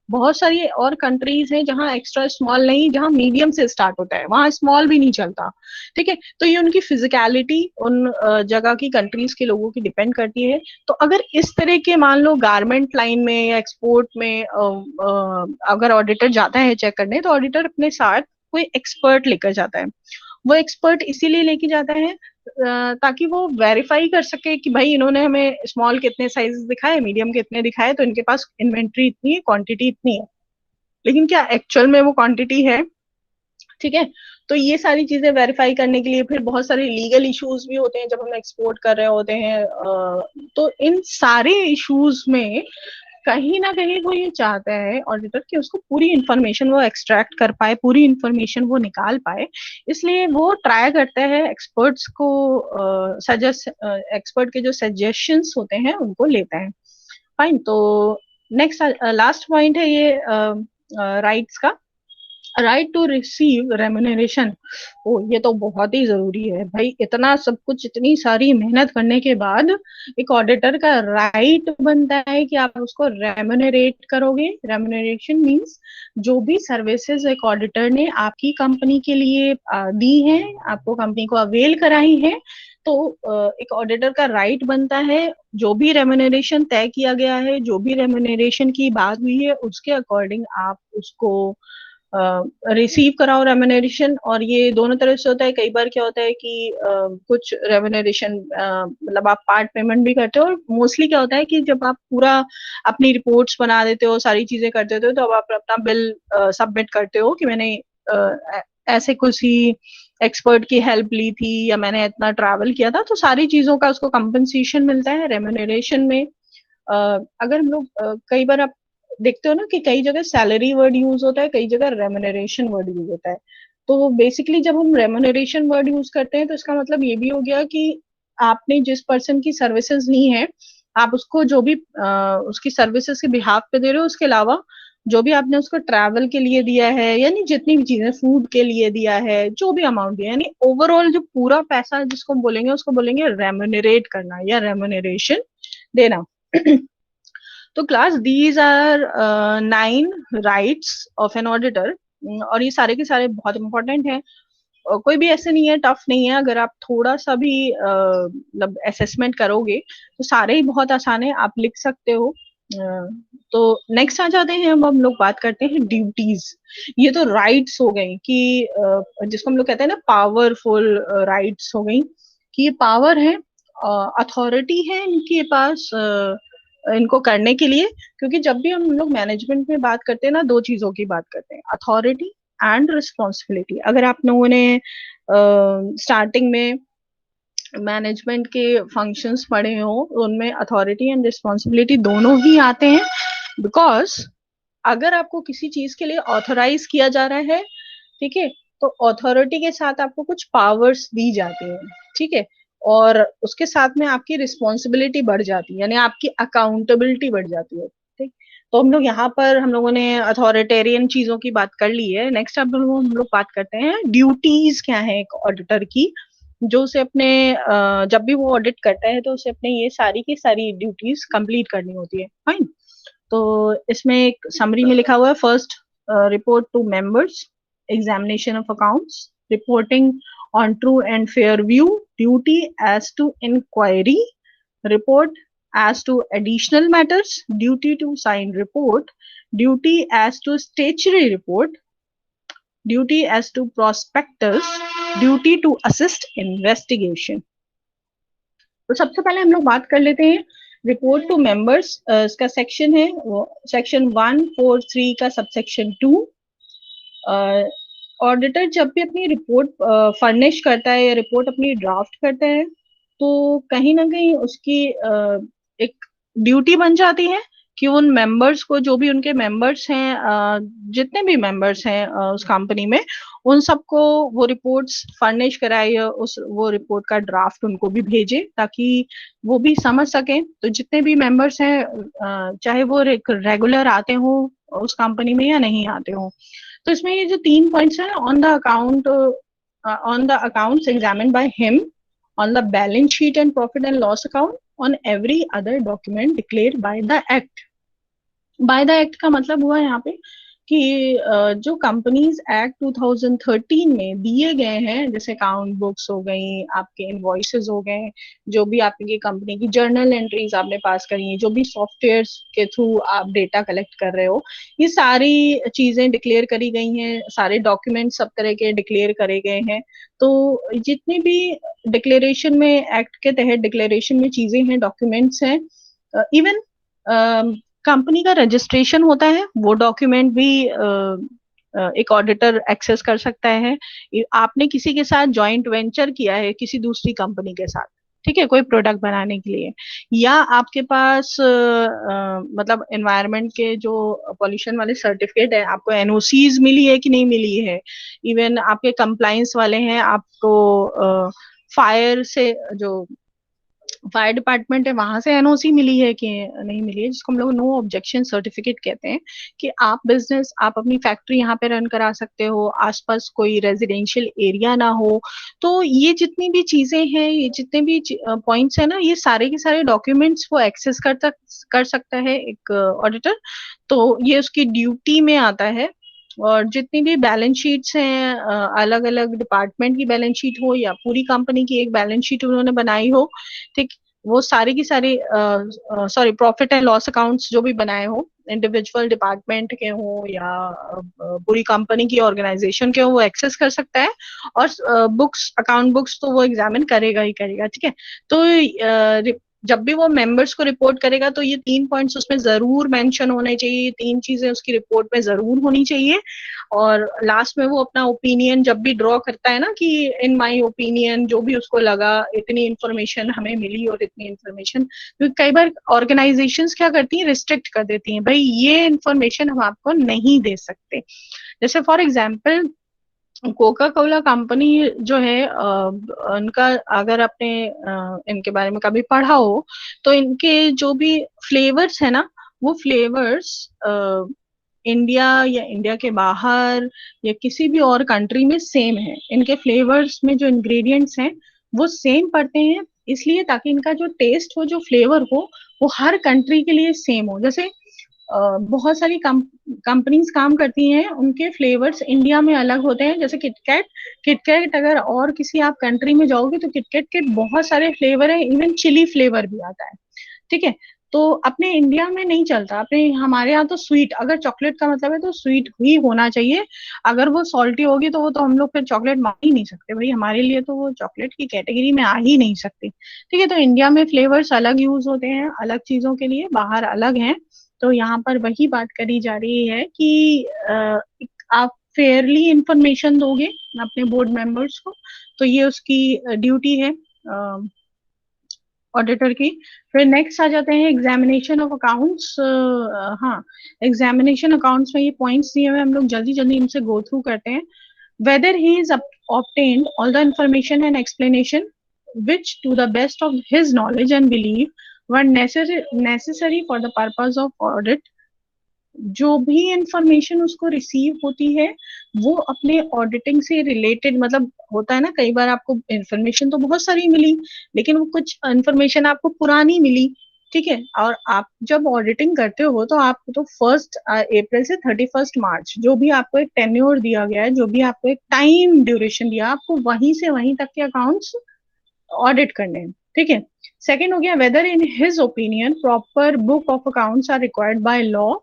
बहुत सारी और कंट्रीज हैं जहां एक्स्ट्रा स्मॉल नहीं, जहां मीडियम से स्टार्ट होता है वहां स्मॉल भी नहीं चलता, ठीक है। तो ये उनकी फिजिकलिटी उन जगह की, कंट्रीज के लोगों की डिपेंड करती है। तो अगर इस तरह के मान लो गारमेंट लाइन में या एक्सपोर्ट में अगर ऑडिटर जाता है चेक करने, तो ऑडिटर अपने साथ कोई एक्सपर्ट लेकर जाता है। वो एक्सपर्ट इसीलिए लेके जाता है ताकि वो वेरीफाई कर सके कि भाई इन्होंने हमें स्मॉल कितने साइज दिखाए, मीडियम कितने दिखाए, तो इनके पास इन्वेंट्री इतनी है, क्वांटिटी इतनी है, लेकिन क्या एक्चुअल में वो क्वांटिटी है, ठीक है। तो ये सारी चीजें वेरीफाई करने के लिए फिर बहुत सारे लीगल इश्यूज भी होते हैं जब हम एक्सपोर्ट कर रहे होते हैं। तो इन सारे इश्यूज में कहीं ना कहीं वो ये चाहता है ऑडिटर कि उसको पूरी इंफॉर्मेशन वो एक्सट्रैक्ट कर पाए, पूरी इंफॉर्मेशन वो निकाल पाए। इसलिए वो ट्राई करता है एक्सपर्ट्स को, सजेस्ट एक्सपर्ट के जो सजेशंस होते हैं उनको लेता है। फाइन। तो नेक्स्ट लास्ट पॉइंट है ये राइट्स का, राइट टू रिसीव रेम्यूनरेशन। ओ, ये तो बहुत ही जरूरी है भाई, इतना सब कुछ, इतनी सारी मेहनत करने के बाद एक ऑडिटर का राइट बनता है कि आप उसको रेम्यूनरेट करोगे। रेम्यूनरेशन मींस जो भी सर्विसेज एक ऑडिटर ने आपकी कंपनी के लिए दी है, आपको कंपनी को अवेल कराई है, तो एक ऑडिटर का राइट बनता है, जो भी रेम्यूनरेशन तय किया गया है, जो भी रेम्यूनरेशन की बात हुई है, उसके अकॉर्डिंग आप उसको रिसीव कराओ रेम्यूनरेशन। और ये दोनों तरह से होता है। कई बार क्या होता है कि कुछ रेम्यूनरेशन मतलब आप पार्ट पेमेंट भी करते हो, और मोस्टली क्या होता है कि जब आप पूरा अपनी रिपोर्ट्स बना देते हो, सारी चीजें कर देते हो, तो अब आप अपना बिल सबमिट करते हो कि मैंने ऐसे किसी एक्सपर्ट की हेल्प ली थी या मैंने इतना ट्रैवल किया था, तो सारी चीजों का उसको कंपनसेशन मिलता है रेम्यूनरेशन में। अगर हम लोग कई बार आप देखते हो ना कि कई जगह सैलरी वर्ड यूज होता है, कई जगह रेम्यूनरेशन वर्ड यूज होता है। तो बेसिकली जब हम रेम्यूनरेशन वर्ड यूज करते हैं तो इसका मतलब ये भी हो गया कि आपने जिस पर्सन की सर्विसेज ली है, आप उसको जो भी उसकी सर्विसेज के बिहाफ पे दे रहे हो, उसके अलावा जो भी आपने उसको ट्रैवल के लिए दिया है, यानी जितनी भी चीजें, फूड के लिए दिया है, जो भी अमाउंट दिया, यानी ओवरऑल जो पूरा पैसा जिसको बोलेंगे उसको बोलेंगे रेम्यूनरेट करना या रेम्यूनरेशन देना। तो class these are 9 rights of an auditor, और ये सारे के सारे बहुत इंपॉर्टेंट हैं। कोई भी ऐसे नहीं है, टफ नहीं है। अगर आप थोड़ा सा भी मतलब असेसमेंट करोगे तो सारे ही बहुत आसान है, आप लिख सकते हो। तो नेक्स्ट आ जाते हैं, अब हम लोग बात करते हैं ड्यूटीज। ये तो राइट्स हो गई कि जिसको हम लोग कहते हैं ना पावरफुल राइट्स हो गई, कि ये पावर है, अथॉरिटी है इनके पास इनको करने के लिए। क्योंकि जब भी हम लोग मैनेजमेंट में बात करते हैं ना, दो चीजों की बात करते हैं, अथॉरिटी एंड रिस्पॉन्सिबिलिटी। अगर आप लोगों ने स्टार्टिंग में मैनेजमेंट के फंक्शंस पढ़े हो, उनमें अथॉरिटी एंड रिस्पॉन्सिबिलिटी दोनों ही आते हैं। बिकॉज अगर आपको किसी चीज के लिए ऑथोराइज किया जा रहा है, ठीक है, तो अथॉरिटी के साथ आपको कुछ पावर्स दी जाती है, ठीक है, और उसके साथ में आपकी रिस्पॉन्सिबिलिटी बढ़ जाती है, यानी आपकी अकाउंटेबिलिटी बढ़ जाती है, ठीक। तो हम लोग यहाँ पर हम लोगों ने अथॉरिटेरियन चीजों की बात कर ली है। नेक्स्ट अब हम लोग बात करते हैं ड्यूटीज क्या है एक ऑडिटर की, जो उसे अपने जब भी वो ऑडिट करता है तो उसे अपने ये सारी की सारी ड्यूटीज कंप्लीट करनी होती है। फाइन। तो इसमें एक समरी में लिखा हुआ है, first report to members, examination of accounts, reporting on true and fair view, duty as to inquiry, report as to additional matters, duty to sign report, duty as to statutory report, duty as to prospectus, duty to assist investigation. तो सबसे पहले हम लोग बात कर लेते हैं report to members. इसका सेक्शन है वो सेक्शन 143 का सबसेक्शन 2। ऑडिटर जब भी अपनी रिपोर्ट फर्निश करता है या रिपोर्ट अपनी ड्राफ्ट करता है तो कहीं ना कहीं उसकी एक ड्यूटी बन जाती है कि उन मेंबर्स को, जो भी उनके मेंबर्स हैं, जितने भी मेंबर्स हैं उस कंपनी में, उन सबको वो रिपोर्ट्स फर्निश कराए या वो रिपोर्ट का ड्राफ्ट उनको भी भेजे ताकि वो भी समझ सकें। तो जितने भी मेंबर्स हैं चाहे वो रेगुलर आते हो उस कंपनी में या नहीं आते हो। तो इसमें ये जो 3 पॉइंट्स हैं, on the accounts examine by him, on the balance sheet and profit and loss account, on every other document declare by the act. By the act का मतलब हुआ यहाँ पे कि जो कंपनीज एक्ट 2013 में दिए गए हैं, जैसे अकाउंट बुक्स हो गई, आपके इनवॉइसेस हो गए, जो भी आपकी कंपनी की जर्नल एंट्रीज आपने पास करी हैं, जो भी सॉफ्टवेयर के थ्रू आप डेटा कलेक्ट कर रहे हो, ये सारी चीजें डिक्लेयर करी गई हैं, सारे डॉक्यूमेंट सब तरह के डिक्लेयर करे गए हैं। तो जितनी भी डिक्लेरेशन में, एक्ट के तहत डिक्लेरेशन में चीजें हैं, डॉक्यूमेंट्स हैं, इवन कंपनी का रजिस्ट्रेशन होता है, वो डॉक्यूमेंट भी एक ऑडिटर एक्सेस कर सकता है। आपने किसी के साथ जॉइंट वेंचर किया है किसी दूसरी कंपनी के साथ, ठीक है, कोई प्रोडक्ट बनाने के लिए, या आपके पास मतलब एनवायरनमेंट के जो पॉल्यूशन वाले सर्टिफिकेट है, आपको एनओसीज मिली है कि नहीं मिली है, इवन आपके कंप्लायंस वाले हैं, आपको फायर से जो फायर डिपार्टमेंट है वहां से एनओसी मिली है कि नहीं मिली है, जिसको हम लोग नो ऑब्जेक्शन सर्टिफिकेट कहते हैं, कि आप बिजनेस, आप अपनी फैक्ट्री यहाँ पे रन करा सकते हो, आसपास कोई रेजिडेंशियल एरिया ना हो। तो ये जितनी भी चीजें हैं, ये जितने भी पॉइंट्स है ना, ये सारे के सारे डॉक्यूमेंट्स वो एक्सेस कर सकता है एक ऑडिटर। तो ये उसकी ड्यूटी में आता है। और जितनी भी बैलेंस शीट्स हैं, अलग अलग डिपार्टमेंट की बैलेंस शीट हो या पूरी कंपनी की एक बैलेंस शीट उन्होंने बनाई हो, ठीक, वो सारी की सारी प्रॉफिट एंड लॉस अकाउंट्स जो भी बनाए हो, इंडिविजुअल डिपार्टमेंट के हो या पूरी कंपनी की ऑर्गेनाइजेशन के हो, वो एक्सेस कर सकता है। और बुक्स, अकाउंट बुक्स तो वो एग्जामिन करेगा ही करेगा, ठीक है। तो जब भी वो मेंबर्स को रिपोर्ट करेगा तो ये 3 पॉइंट्स उसमें जरूर मेंशन होने चाहिए, 3 चीजें उसकी रिपोर्ट में जरूर होनी चाहिए। और लास्ट में वो अपना ओपिनियन जब भी ड्रॉ करता है ना, कि इन माय ओपिनियन, जो भी उसको लगा, इतनी इंफॉर्मेशन हमें मिली और इतनी इंफॉर्मेशन, क्योंकि कई बार ऑर्गेनाइजेशंस क्या करती हैं, रिस्ट्रिक्ट कर देती हैं, भाई ये इंफॉर्मेशन हम आपको नहीं दे सकते। जैसे for example Coca Cola company जो है, उनका अगर आपने इनके बारे में कभी पढ़ा हो तो इनके जो भी फ्लेवर्स है ना, वो फ्लेवर्स इंडिया या इंडिया के बाहर या किसी भी और कंट्री में सेम है। इनके फ्लेवर्स में जो इंग्रेडिएंट्स हैं वो सेम पड़ते हैं, इसलिए ताकि इनका जो टेस्ट हो, जो फ्लेवर हो, वो हर कंट्री के लिए सेम हो। जैसे बहुत सारी कंपनीज काम करती हैं, उनके फ्लेवर्स इंडिया में अलग होते हैं। जैसे किटकैट, किटकैट अगर और किसी आप कंट्री में जाओगे तो किटकैट के बहुत सारे फ्लेवर हैं, इवन चिली फ्लेवर भी आता है, ठीक है। तो अपने इंडिया में नहीं चलता, अपने हमारे यहाँ तो स्वीट, अगर चॉकलेट का मतलब है तो स्वीट ही होना चाहिए। अगर वो सॉल्टी होगी तो वो तो हम लोग फिर चॉकलेट मान ही नहीं सकते, भाई हमारे लिए तो वो चॉकलेट की कैटेगरी में आ ही नहीं सकती, ठीक है। तो इंडिया में फ्लेवर्स अलग यूज होते हैं, अलग चीजों के लिए, बाहर अलग हैं। तो यहाँ पर वही बात करी जा रही है कि आप फेयरली इंफॉर्मेशन दोगे अपने बोर्ड मेंबर्स को, तो ये उसकी ड्यूटी है ऑडिटर की। फिर नेक्स्ट आ जाते हैं एग्जामिनेशन ऑफ अकाउंट्स। हाँ, एग्जामिनेशन अकाउंट्स में ये पॉइंट्स दिए हुए, हम लोग जल्दी जल्दी इनसे गो थ्रू करते हैं। Weather he is obtained all the information and explanation which to the best of his knowledge and belief were necessary for the purpose of audit, जो भी इंफॉर्मेशन उसको रिसीव होती है वो अपने ऑडिटिंग से रिलेटेड, मतलब होता है ना कई बार आपको इंफॉर्मेशन तो बहुत सारी मिली लेकिन वो कुछ इंफॉर्मेशन आपको पुरानी मिली, ठीक है, और आप जब ऑडिटिंग करते हो तो आप तो 1 अप्रैल से 31 मार्च जो भी आपको एक टेन्योर दिया गया है, जो भी आपको एक टाइम ड्यूरेशन दिया, आपको वहीं से वहीं तक के अकाउंट्स ऑडिट करने हैं, ठीक है। सेकेंड हो गया whether in his opinion proper book of accounts are required by law.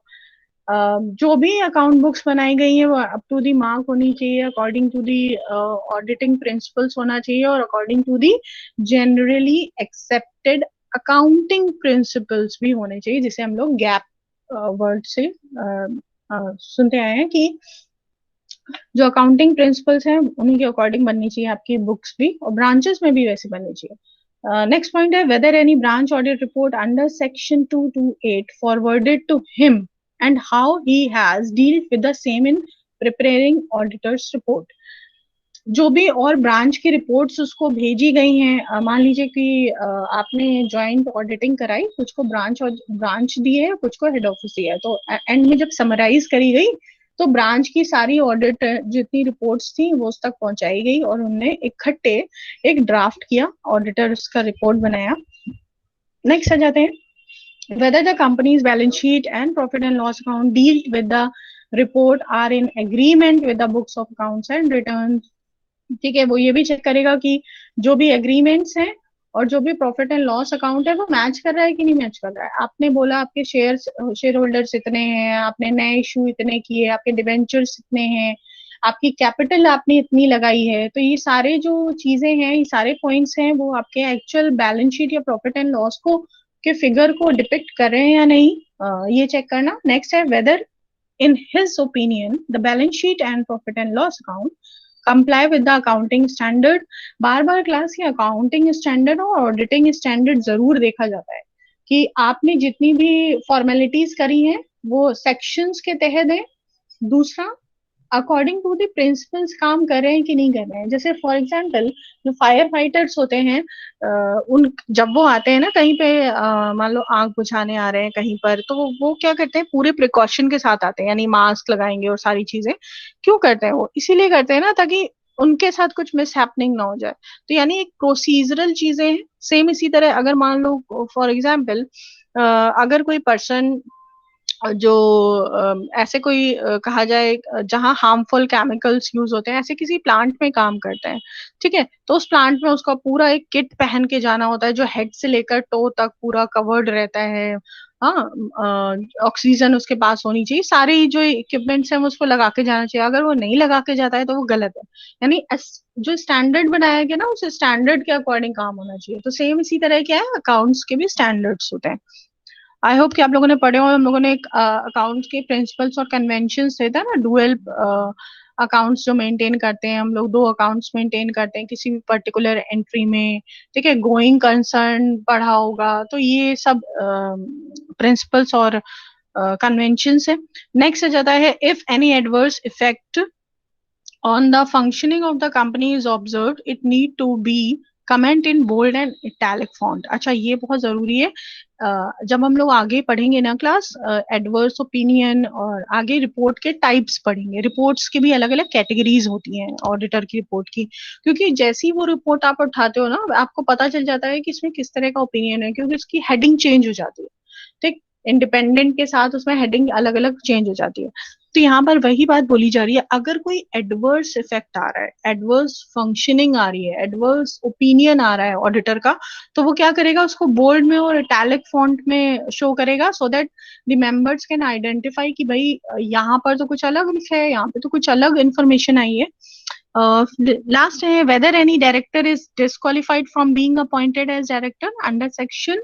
जो भी अकाउंट बुक्स बनाई गई है वो अप टू दी मार्क होनी चाहिए, according to the auditing principles होना चाहिए और according to the generally accepted accounting principles भी होने चाहिए, जिसे हम लोग गैप वर्ड से सुनते आए हैं कि जो अकाउंटिंग प्रिंसिपल्स हैं उन्हीं के अकॉर्डिंग बननी चाहिए आपकी बुक्स भी, और ब्रांचेस में भी वैसे बननी चाहिए। नेक्स्ट पॉइंट है whether any branch audit report under section 228 forwarded to him and how he has dealt with the same in preparing auditor's report. जो भी और ब्रांच की रिपोर्ट्स उसको भेजी गई हैं, मान लीजिए कि आपने ज्वाइंट ऑडिटिंग कराई, कुछ को ब्रांच दी है, कुछ को हेड ऑफिस दिया है, तो एंड में जब समराइज करी गई तो ब्रांच की सारी ऑडिट जितनी रिपोर्ट्स थी वो उस तक पहुंचाई गई और उनने इकट्ठे एक ड्राफ्ट किया, ऑडिटर्स का रिपोर्ट बनाया। नेक्स्ट आ जाते हैं whether the company's balance sheet and profit and loss account dealt with the report are in agreement with the books of accounts and returns, ठीक है। वो ये भी चेक करेगा कि जो भी एग्रीमेंट्स हैं और जो भी प्रॉफिट एंड लॉस अकाउंट है वो मैच कर रहा है कि नहीं मैच कर रहा है। आपने बोला आपके शेयर होल्डर्स इतने हैं, आपने नए इशू इतने किए, आपके डिवेंचर्स इतने हैं, आपकी कैपिटल आपने इतनी लगाई है, तो ये सारे जो चीजें हैं, ये सारे पॉइंट्स हैं, वो आपके एक्चुअल बैलेंस शीट या प्रॉफिट एंड लॉस को के फिगर को डिपिक्ट कर रहे हैं या नहीं, ये चेक करना। नेक्स्ट है weather in his opinion the balance sheet and profit and loss account comply with the accounting standard। Bar bar class के अकाउंटिंग स्टैंडर्ड और ऑडिटिंग स्टैंडर्ड जरूर देखा जाता है कि आपने जितनी भी फॉर्मेलिटीज करी हैं वो सेक्शंस के तहत है। दूसरा, अकॉर्डिंग टू द प्रिंसिपल्स काम कर रहे हैं कि नहीं कर रहे हैं। जैसे फॉर एग्जांपल जो फायर फाइटर्स होते हैं, उन जब वो आते हैं ना कहीं पे, मान लो आग बुझाने आ रहे हैं कहीं पर, तो वो क्या करते हैं, पूरे प्रिकॉशन के साथ आते हैं, यानी मास्क लगाएंगे और सारी चीजें। क्यों करते हैं वो? इसीलिए करते हैं ना ताकि उनके साथ कुछ मिस हैपनिंग ना हो जाए। तो यानी एक प्रोसीजरल चीजें हैं। सेम इसी तरह अगर मान लो फॉर एग्जाम्पल अगर कोई पर्सन जो ऐसे कोई कहा जाए जहां हार्मफुल केमिकल्स यूज होते हैं, ऐसे किसी प्लांट में काम करते हैं, ठीक है, तो उस प्लांट में उसका पूरा एक किट पहन के जाना होता है जो हेड से लेकर टो तक पूरा कवर्ड रहता है। हाँ, ऑक्सीजन उसके पास होनी चाहिए, सारे जो इक्विपमेंट्स हैं वो उसको लगा के जाना चाहिए। अगर वो नहीं लगा के जाता है तो वो गलत है। यानी जो स्टैंडर्ड बनाया गया ना उस स्टैंडर्ड के अकॉर्डिंग काम होना चाहिए। तो सेम इसी तरह क्या है, अकाउंट्स के भी स्टैंडर्ड्स होते हैं। आई होप कि आप लोगों ने पढ़े हो। हम लोगों ने एक अकाउंट के प्रिंसिपल्स और कन्वेंशंस रहता है ना, डुअल अकाउंट्स जो मेंटेन करते हैं हम लोग, दो अकाउंट्स मेंटेन करते हैं किसी भी पर्टिकुलर एंट्री में, ठीक है, गोइंग कंसर्न पढ़ा होगा, तो ये सब प्रिंसिपल्स और कन्वेंशंस है। नेक्स्ट आ जाता है if any adverse effect on the functioning of the company is observed it need to be comment in bold and italic font। अच्छा, ये बहुत जरूरी है। जब हम लोग आगे पढ़ेंगे ना क्लास, एडवर्स ओपिनियन और आगे रिपोर्ट के टाइप्स पढ़ेंगे, रिपोर्ट्स की भी अलग अलग कैटेगरीज होती हैं ऑडिटर की रिपोर्ट की, क्योंकि जैसी वो रिपोर्ट आप उठाते हो ना आपको पता चल जाता है कि इसमें किस तरह का ओपिनियन है, क्योंकि उसकी हेडिंग चेंज हो जाती है, ठीक। इंडिपेंडेंट के साथ उसमें हेडिंग अलग अलग चेंज हो जाती है। तो यहाँ पर वही बात बोली जा रही है, अगर कोई एडवर्स इफेक्ट आ रहा है, एडवर्स फंक्शनिंग आ रही है, एडवर्स ओपिनियन आ रहा है ऑडिटर का, तो वो क्या करेगा, उसको बोल्ड में और इटैलिक फॉन्ट में शो करेगा so that the members can identify कि भाई यहाँ पर तो कुछ अलग है, यहाँ पे तो कुछ अलग इंफॉर्मेशन आई है। लास्ट है whether any director is disqualified from being appointed as director under section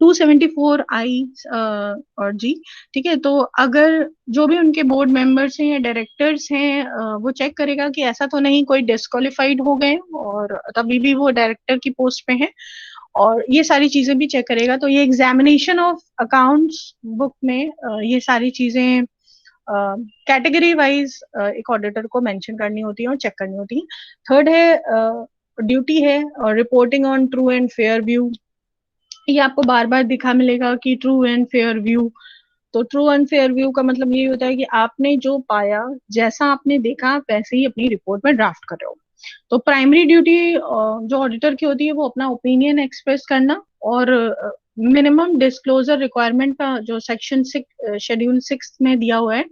274 I और जी, ठीक है। तो अगर जो भी उनके बोर्ड मेंबर्स हैं या डायरेक्टर्स हैं, वो चेक करेगा कि ऐसा तो नहीं कोई डिस्क्वालिफाइड हो गए और तभी भी वो डायरेक्टर की पोस्ट पे हैं, और ये सारी चीजें भी चेक करेगा। तो ये एग्जामिनेशन ऑफ अकाउंट्स बुक में ये सारी चीजें कैटेगरी वाइज एक ऑडिटर को मेंशन करनी होती है और चेक करनी होती है। थर्ड है ड्यूटी है और reporting on true and fair view. ये आपको बार बार दिखा मिलेगा कि ट्रू एंड फेयर व्यू तो ट्रू एंड फेयर व्यू का मतलब ये होता है कि आपने जो पाया, जैसा आपने देखा, वैसे ही अपनी रिपोर्ट में ड्राफ्ट कर रहे हो। तो प्राइमरी ड्यूटी जो ऑडिटर की होती है वो अपना ओपिनियन एक्सप्रेस करना, और मिनिमम डिस्क्लोजर रिक्वायरमेंट का जो सेक्शन 6 शेड्यूल 6 में दिया हुआ है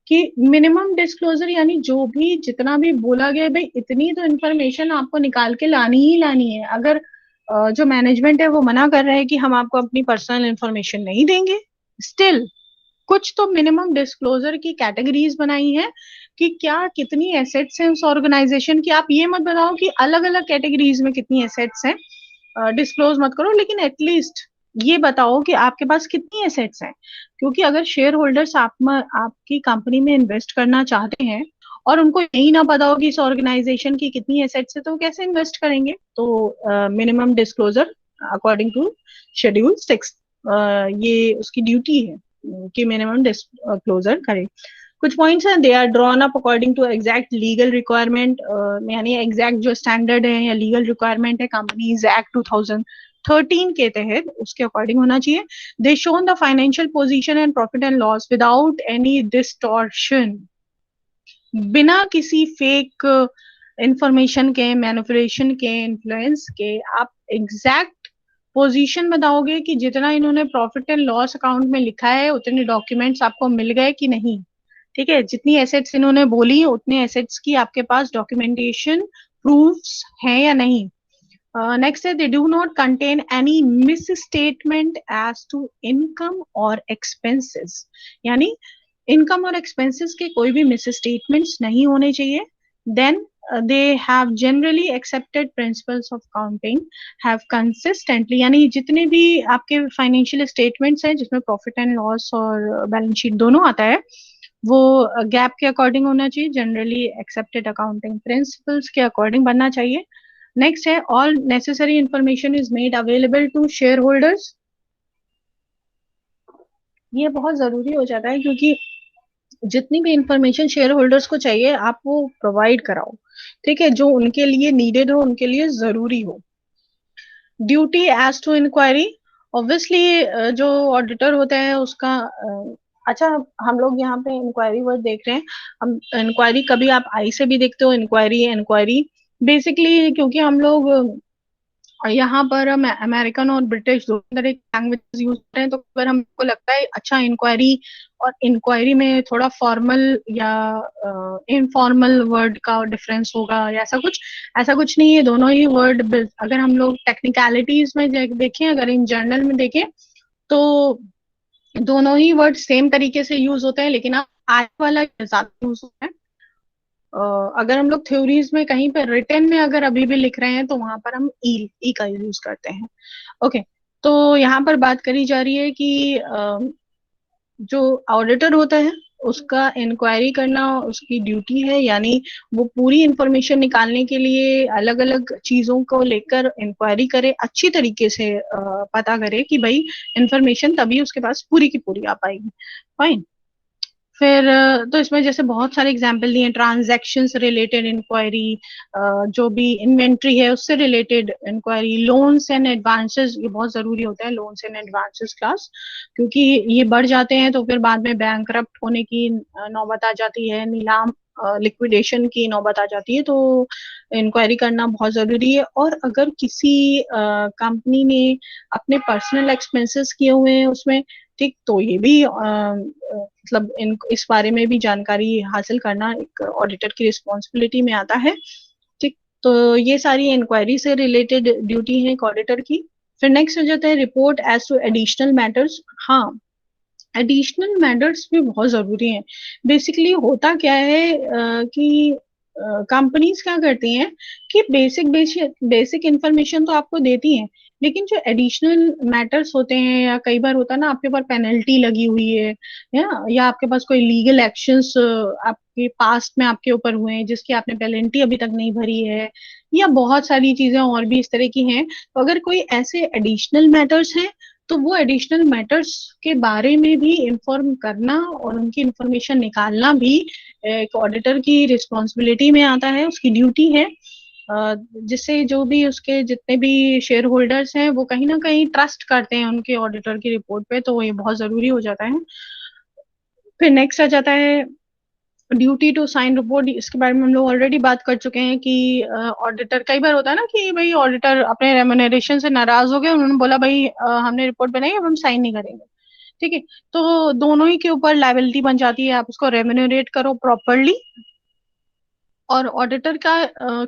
कि मिनिमम डिस्क्लोजर यानी जो भी जितना भी बोला गया है, भाई इतनी तो इन्फॉर्मेशन आपको निकाल के लानी ही लानी है। अगर जो मैनेजमेंट है वो मना कर रहे हैं कि हम आपको अपनी पर्सनल इन्फॉर्मेशन नहीं देंगे, स्टिल कुछ तो मिनिमम डिस्क्लोजर की कैटेगरीज बनाई है कि क्या कितनी एसेट्स हैं उस ऑर्गेनाइजेशन की। आप ये मत बताओ कि अलग अलग कैटेगरीज में कितनी एसेट्स हैं, डिस्क्लोज मत करो, लेकिन एटलीस्ट ये बताओ कि आपके पास कितनी एसेट्स हैं। क्योंकि अगर शेयर होल्डर्स आपकी कंपनी में इन्वेस्ट करना चाहते हैं और उनको यही ना पता हो कि इस ऑर्गेनाइजेशन की कितनी एसेट्स है, तो वो कैसे इन्वेस्ट करेंगे। तो minimum disclosure according to schedule 6 ये उसकी ड्यूटी है कि मिनिमम डिस्क्लोजर करे। कुछ पॉइंट्स हैं, they are drawn up according to exact legal requirement, यानी एग्जैक्ट जो स्टैंडर्ड है या लीगल रिक्वायरमेंट है कंपनीज एक्ट 2013 के तहत, उसके अकॉर्डिंग होना चाहिए। They shown the financial position and profit and loss without any distortion, बिना किसी फेक इंफॉर्मेशन के, मैनिपुलेशन के, इन्फ्लुएंस के। आप एग्जैक्ट पोजीशन बताओगे कि जितना इन्होंने प्रॉफिट एंड लॉस अकाउंट में लिखा है उतने डॉक्यूमेंट्स आपको मिल गए कि नहीं। ठीक है, जितनी एसेट्स इन्होंने बोली उतने एसेट्स की आपके पास डॉक्यूमेंटेशन प्रूफ्स हैं या नहीं। नेक्स्ट है, they do not contain any misstatement as to income और एक्सपेंसेस, यानी इनकम और एक्सपेंसेस के कोई भी मिस स्टेटमेंट्स नहीं होने चाहिए। Then they have generally accepted principles of counting have consistently, यानी जितने भी आपके फाइनेंशियल स्टेटमेंट्स हैं जिसमें प्रॉफिट एंड लॉस और बैलेंस शीट दोनों आता है, वो गैप के अकॉर्डिंग होना चाहिए, जनरली एक्सेप्टेड अकाउंटिंग प्रिंसिपल्स के अकॉर्डिंग बनना चाहिए। नेक्स्ट है, all necessary information is made available to shareholders. ये बहुत जरूरी हो जाता है क्योंकि जितनी भी इंफॉर्मेशन शेयर होल्डर्स को चाहिए आप वो प्रोवाइड कराओ। ठीक है, जो उनके लिए नीडेड हो, उनके लिए जरूरी हो। Duty as to inquiry, obviously जो ऑडिटर होता है उसका अच्छा, हम लोग यहाँ पे इंक्वायरी वर्ड देख रहे हैं। हम इंक्वायरी कभी आप आई से भी देखते हो, इंक्वायरी इंक्वायरी बेसिकली, क्योंकि हम लोग यहाँ पर हम अमेरिकन और ब्रिटिश दोनों तरह की लैंग्वेज यूज करते हैं, तो अगर हमको लगता है अच्छा इंक्वायरी और इंक्वायरी में थोड़ा फॉर्मल या इनफॉर्मल वर्ड का डिफरेंस होगा या ऐसा कुछ नहीं है। दोनों ही वर्ड, अगर हम लोग टेक्निकलिटीज में देखें, अगर इन जर्नल में देखें, तो दोनों ही वर्ड सेम तरीके से यूज होते हैं, लेकिन आज वाला ज्यादा यूज होता है। अगर हम लोग थ्योरीज में कहीं पर रिटन में अगर अभी भी लिख रहे हैं तो वहां पर हम ई का यूज करते हैं। ओके, तो यहाँ पर बात करी जा रही है कि जो ऑडिटर होता है उसका इंक्वायरी करना उसकी ड्यूटी है, यानी वो पूरी इंफॉर्मेशन निकालने के लिए अलग अलग चीजों को लेकर इंक्वायरी करे, अच्छी तरीके से पता करे कि भाई इंफॉर्मेशन तभी उसके पास पूरी की पूरी आ पाएगी। फाइन। फिर तो इसमें जैसे बहुत सारे एग्जाम्पल दिए, ट्रांजैक्शन से रिलेटेड इंक्वायरी, जो भी इन्वेंट्री है उससे related inquiry, loans and advances, ये बहुत जरूरी होता है लोन्स एंड एडवांसेस क्लास, क्योंकि ये बढ़ जाते हैं तो फिर बाद में बैंकरप्ट होने की नौबत आ जाती है, नीलाम लिक्विडेशन की नौबत आ जाती है, तो इंक्वायरी करना बहुत जरूरी है। और अगर किसी कंपनी ने अपने पर्सनल एक्सपेंसेस किए हुए हैं उसमें, ठीक, तो ये भी मतलब इस बारे में भी जानकारी हासिल करना एक ऑडिटर की रिस्पॉन्सिबिलिटी में आता है। ठीक, तो ये सारी इंक्वायरी से रिलेटेड ड्यूटी है एक ऑडिटर की। फिर नेक्स्ट हो जाता है report as to additional matters. हाँ, एडिशनल मैटर्स भी बहुत जरूरी हैं। बेसिकली होता क्या है कि कंपनीज क्या करती हैं कि बेसिक इंफॉर्मेशन तो आपको देती हैं, लेकिन जो एडिशनल मैटर्स होते हैं, या कई बार होता है ना आपके ऊपर पेनल्टी लगी हुई है, या आपके पास कोई लीगल एक्शंस आपके पास्ट में आपके ऊपर हुए हैं जिसकी आपने पेनल्टी अभी तक नहीं भरी है, या बहुत सारी चीजें और भी इस तरह की हैं। तो अगर कोई ऐसे एडिशनल मैटर्स हैं तो वो एडिशनल मैटर्स के बारे में भी इंफॉर्म करना और उनकी इंफॉर्मेशन निकालना भी एक ऑडिटर की रिस्पॉन्सिबिलिटी में आता है, उसकी ड्यूटी है। जिससे जो भी उसके जितने भी शेयर होल्डर्स हैं वो कहीं ना कहीं ट्रस्ट करते हैं उनके ऑडिटर की रिपोर्ट पे, तो ये बहुत जरूरी हो जाता है। फिर नेक्स्ट आ जाता है ड्यूटी टू साइन रिपोर्ट। इसके बारे में हम लोग ऑलरेडी बात कर चुके हैं कि ऑडिटर, कई बार होता है ना कि भाई ऑडिटर अपने रेम्युनरेशन से नाराज हो गए, उन्होंने बोला भाई हमने रिपोर्ट बनाई, अब हम साइन नहीं करेंगे। ठीक है, तो दोनों ही के ऊपर लायबिलिटी बन जाती है, आप उसको रेम्युनरेट करो प्रॉपरली। और ऑडिटर का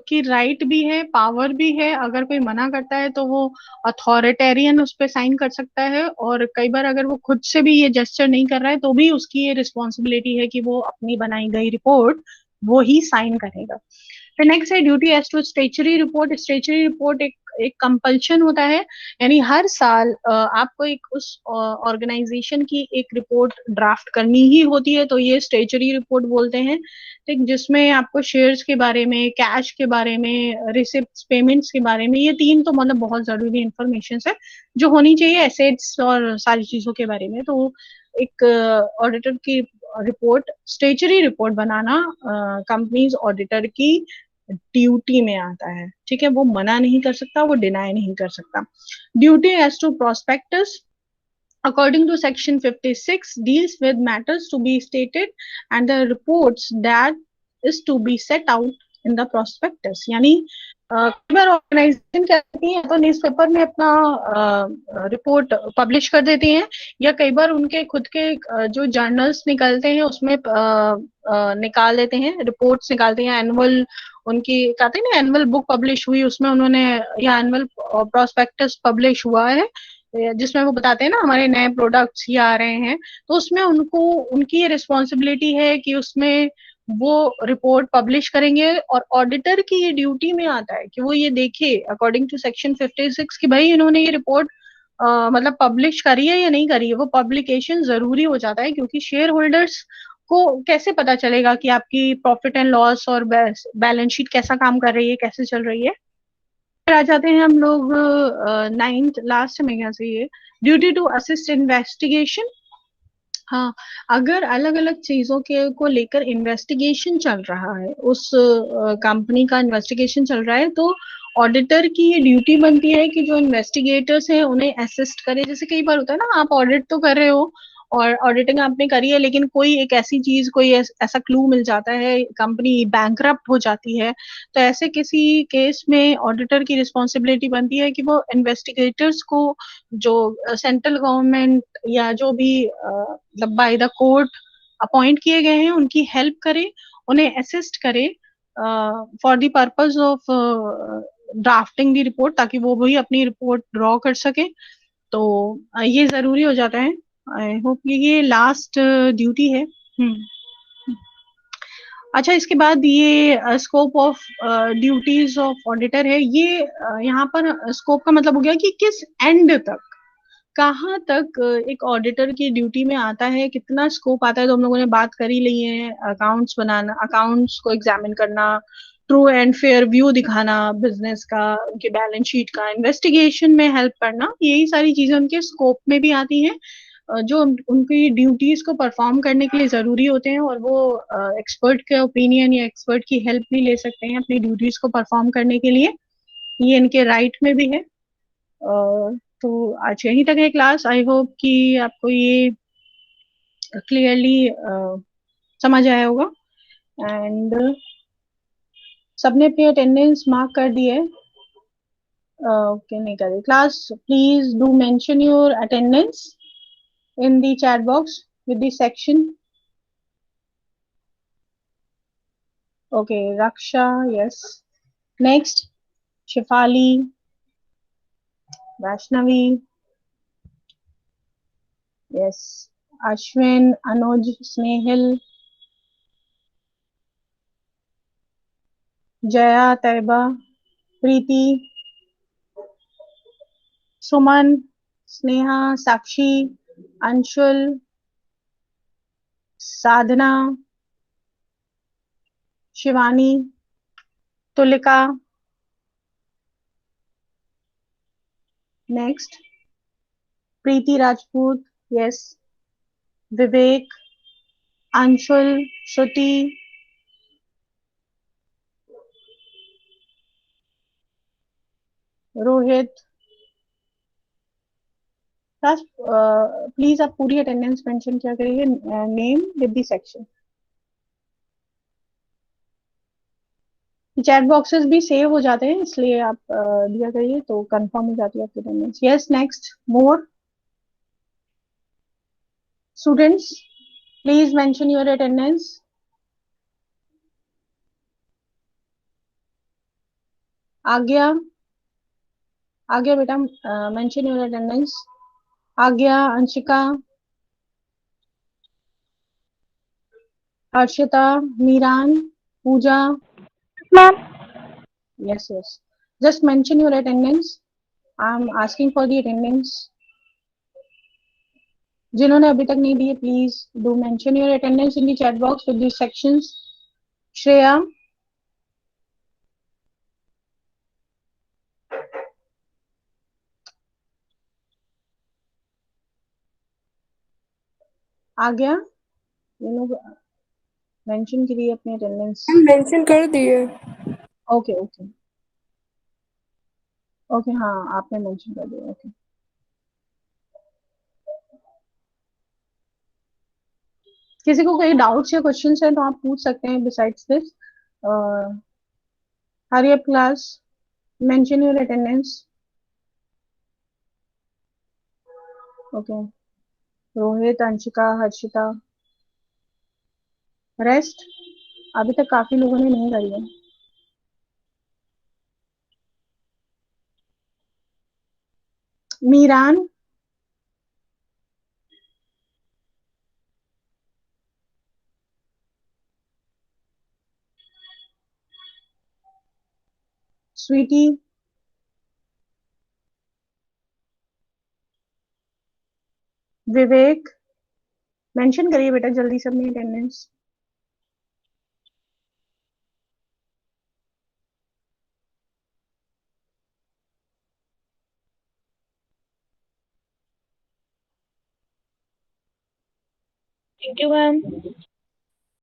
की राइट भी है, पावर भी है, अगर कोई मना करता है तो वो अथॉरिटेरियन उस पर साइन कर सकता है, और कई बार अगर वो खुद से भी ये जेस्चर नहीं कर रहा है तो भी उसकी ये रिस्पॉन्सिबिलिटी है कि वो अपनी बनाई गई रिपोर्ट वो ही साइन करेगा। फिर नेक्स्ट है duty as to statutory report. Statutory report एक एक कंपल्शन होता है, यानी हर साल आपको एक उस ऑर्गेनाइजेशन की एक रिपोर्ट ड्राफ्ट करनी ही होती है, तो ये स्टेचुरी रिपोर्ट बोलते हैं। ठीक, जिसमें आपको शेयर्स के बारे में, कैश के बारे में, रिसिप्ट, पेमेंट्स के बारे में, ये तीन तो मतलब बहुत जरूरी इंफॉर्मेशन है जो होनी चाहिए एसेट्स और सारी चीजों के बारे में। तो एक ऑडिटर की रिपोर्ट, स्टेचुरी रिपोर्ट बनाना कंपनीज ऑडिटर की ड्यूटी में आता है। ठीक है, वो मना नहीं कर सकता, वो डिनाई नहीं कर सकता। Duty as to prospectus according to section 56 deals with matters to be stated and the reports that is to be set out in the prospectus। यानी कई बार ऑर्गेनाइजेशन क्या करती है, तो न्यूज़पेपर में अपना रिपोर्ट पब्लिश कर देती हैं, या कई बार उनके खुद के जो जर्नल्स निकलते हैं उसमें निकाल देते हैं, रिपोर्ट्स निकालते हैं। एनुअल उनकी कहते हैं ना, एनुअल बुक पब्लिश हुई, उसमें उन्होंने, या एनुअल प्रोस्पेक्टस पब्लिश हुआ है जिसमें वो बताते हैं ना हमारे नए प्रोडक्ट्स ये आ रहे हैं, तो उसमें उनको, उनकी ये रिस्पॉन्सिबिलिटी है कि उसमें वो रिपोर्ट पब्लिश करेंगे। और ऑडिटर की ये ड्यूटी में आता है कि वो ये देखे अकॉर्डिंग टू सेक्शन 56 कि भाई इन्होंने ये रिपोर्ट मतलब पब्लिश करी है या नहीं करी है। वो पब्लिकेशन जरूरी हो जाता है, क्योंकि शेयर होल्डर्स को कैसे पता चलेगा कि आपकी प्रॉफिट एंड लॉस और बैलेंस शीट कैसा काम कर रही है, कैसे चल रही है। फिर आ जाते हैं हम लोग नाइन्थ लास्ट में, यहाँ से ये ड्यूटी टू असिस्ट इन्वेस्टिगेशन। हाँ, अगर अलग अलग चीजों के को लेकर इन्वेस्टिगेशन चल रहा है, उस कंपनी का इन्वेस्टिगेशन चल रहा है, तो ऑडिटर की ये ड्यूटी बनती है कि जो इन्वेस्टिगेटर्स हैं उन्हें असिस्ट करे। जैसे कई बार होता है ना, आप ऑडिट तो कर रहे हो और ऑडिटिंग आपने करी है, लेकिन कोई एक ऐसी चीज, कोई ऐसा क्लू मिल जाता है, कंपनी बैंकरप्ट हो जाती है, तो ऐसे किसी केस में ऑडिटर की रिस्पॉन्सिबिलिटी बनती है कि वो इन्वेस्टिगेटर्स को, जो सेंट्रल गवर्नमेंट या जो भी मतलब बाय द कोर्ट अपॉइंट किए गए हैं, उनकी हेल्प करे, उन्हें असिस्ट करे for the purpose of drafting the report, ताकि वो भी अपनी रिपोर्ट ड्रॉ कर सके। तो ये जरूरी हो जाता है। आई होप ये लास्ट ड्यूटी है। अच्छा, इसके बाद ये scope of duties of auditor है। ये यहाँ पर स्कोप का मतलब हो गया कि किस एंड तक, कहाँ तक एक ऑडिटर की ड्यूटी में आता है, कितना स्कोप आता है। तो हम लोगों ने बात कर ही ली है, अकाउंट्स बनाना, अकाउंट्स को एग्जामिन करना, ट्रू एंड फेयर व्यू दिखाना बिजनेस का, उनके बैलेंस शीट का, इन्वेस्टिगेशन में हेल्प करना, यही सारी चीजें उनके स्कोप में भी आती हैं, जो उनकी ड्यूटीज को परफॉर्म करने के लिए जरूरी होते हैं। और वो एक्सपर्ट के ओपिनियन या एक्सपर्ट की हेल्प भी ले सकते हैं अपनी ड्यूटीज को परफॉर्म करने के लिए, ये इनके राइट में भी है। तो आज यहीं तक है क्लास। आई होप कि आपको ये क्लियरली समझ आया होगा। एंड सबने अपनी अटेंडेंस मार्क कर दी है? ओके, नहीं कर class, please do mention your attendance in the chat box with the section. Okay, Raksha, yes. Next, Shifali, Vaishnavi, yes. Ashwin, Anuj, Snehal, Jaya, Taiba, Preeti, Suman, Sneha, Sakshi, Anshul, Sadhana, Shivani, Tulika. Next, Preeti Rajput, yes. Vivek, Anshul, Shruti, Rohit, class please आप पूरी attendance mention किया करिए, name with the section. Chat boxes भी save हो जाते हैं, इसलिए आप दिया करिए तो कंफर्म हो जाती है आपकी attendance. Yes, next more students, please mention your attendance. आज्ञा, आज्ञा बेटा, मेंशन योर अटेंडेंस। आज्ञा, अंशिका, हर्षिता, मीरान, पूजा।
Ma'am.
Yes, yes. Just mention your attendance. I'm asking for the attendance. जिन्होंने अभी तक नहीं दिए, please do mention your attendance in the chat box with these sections. Shreya, आ गया? ये लोग मेंशन करिए अपनी अटेंडेंस।
मेंशन कर दिए।
ओके ओके ओके, हाँ आपने मेंशन कर दिया। ओके, किसी को कोई डाउट्स या क्वेश्चंस है तो आप पूछ सकते हैं। Besides this, hurry up class, mention your attendance. Okay, Rohit, Anshika, Harshita, rest अभी तक काफी लोगों ने नहीं करी है। मीरान, स्वीटी, विवेक, मेंशन करिए बेटा जल्दी से अपनी अटेंडेंस।
Thank you ma'am.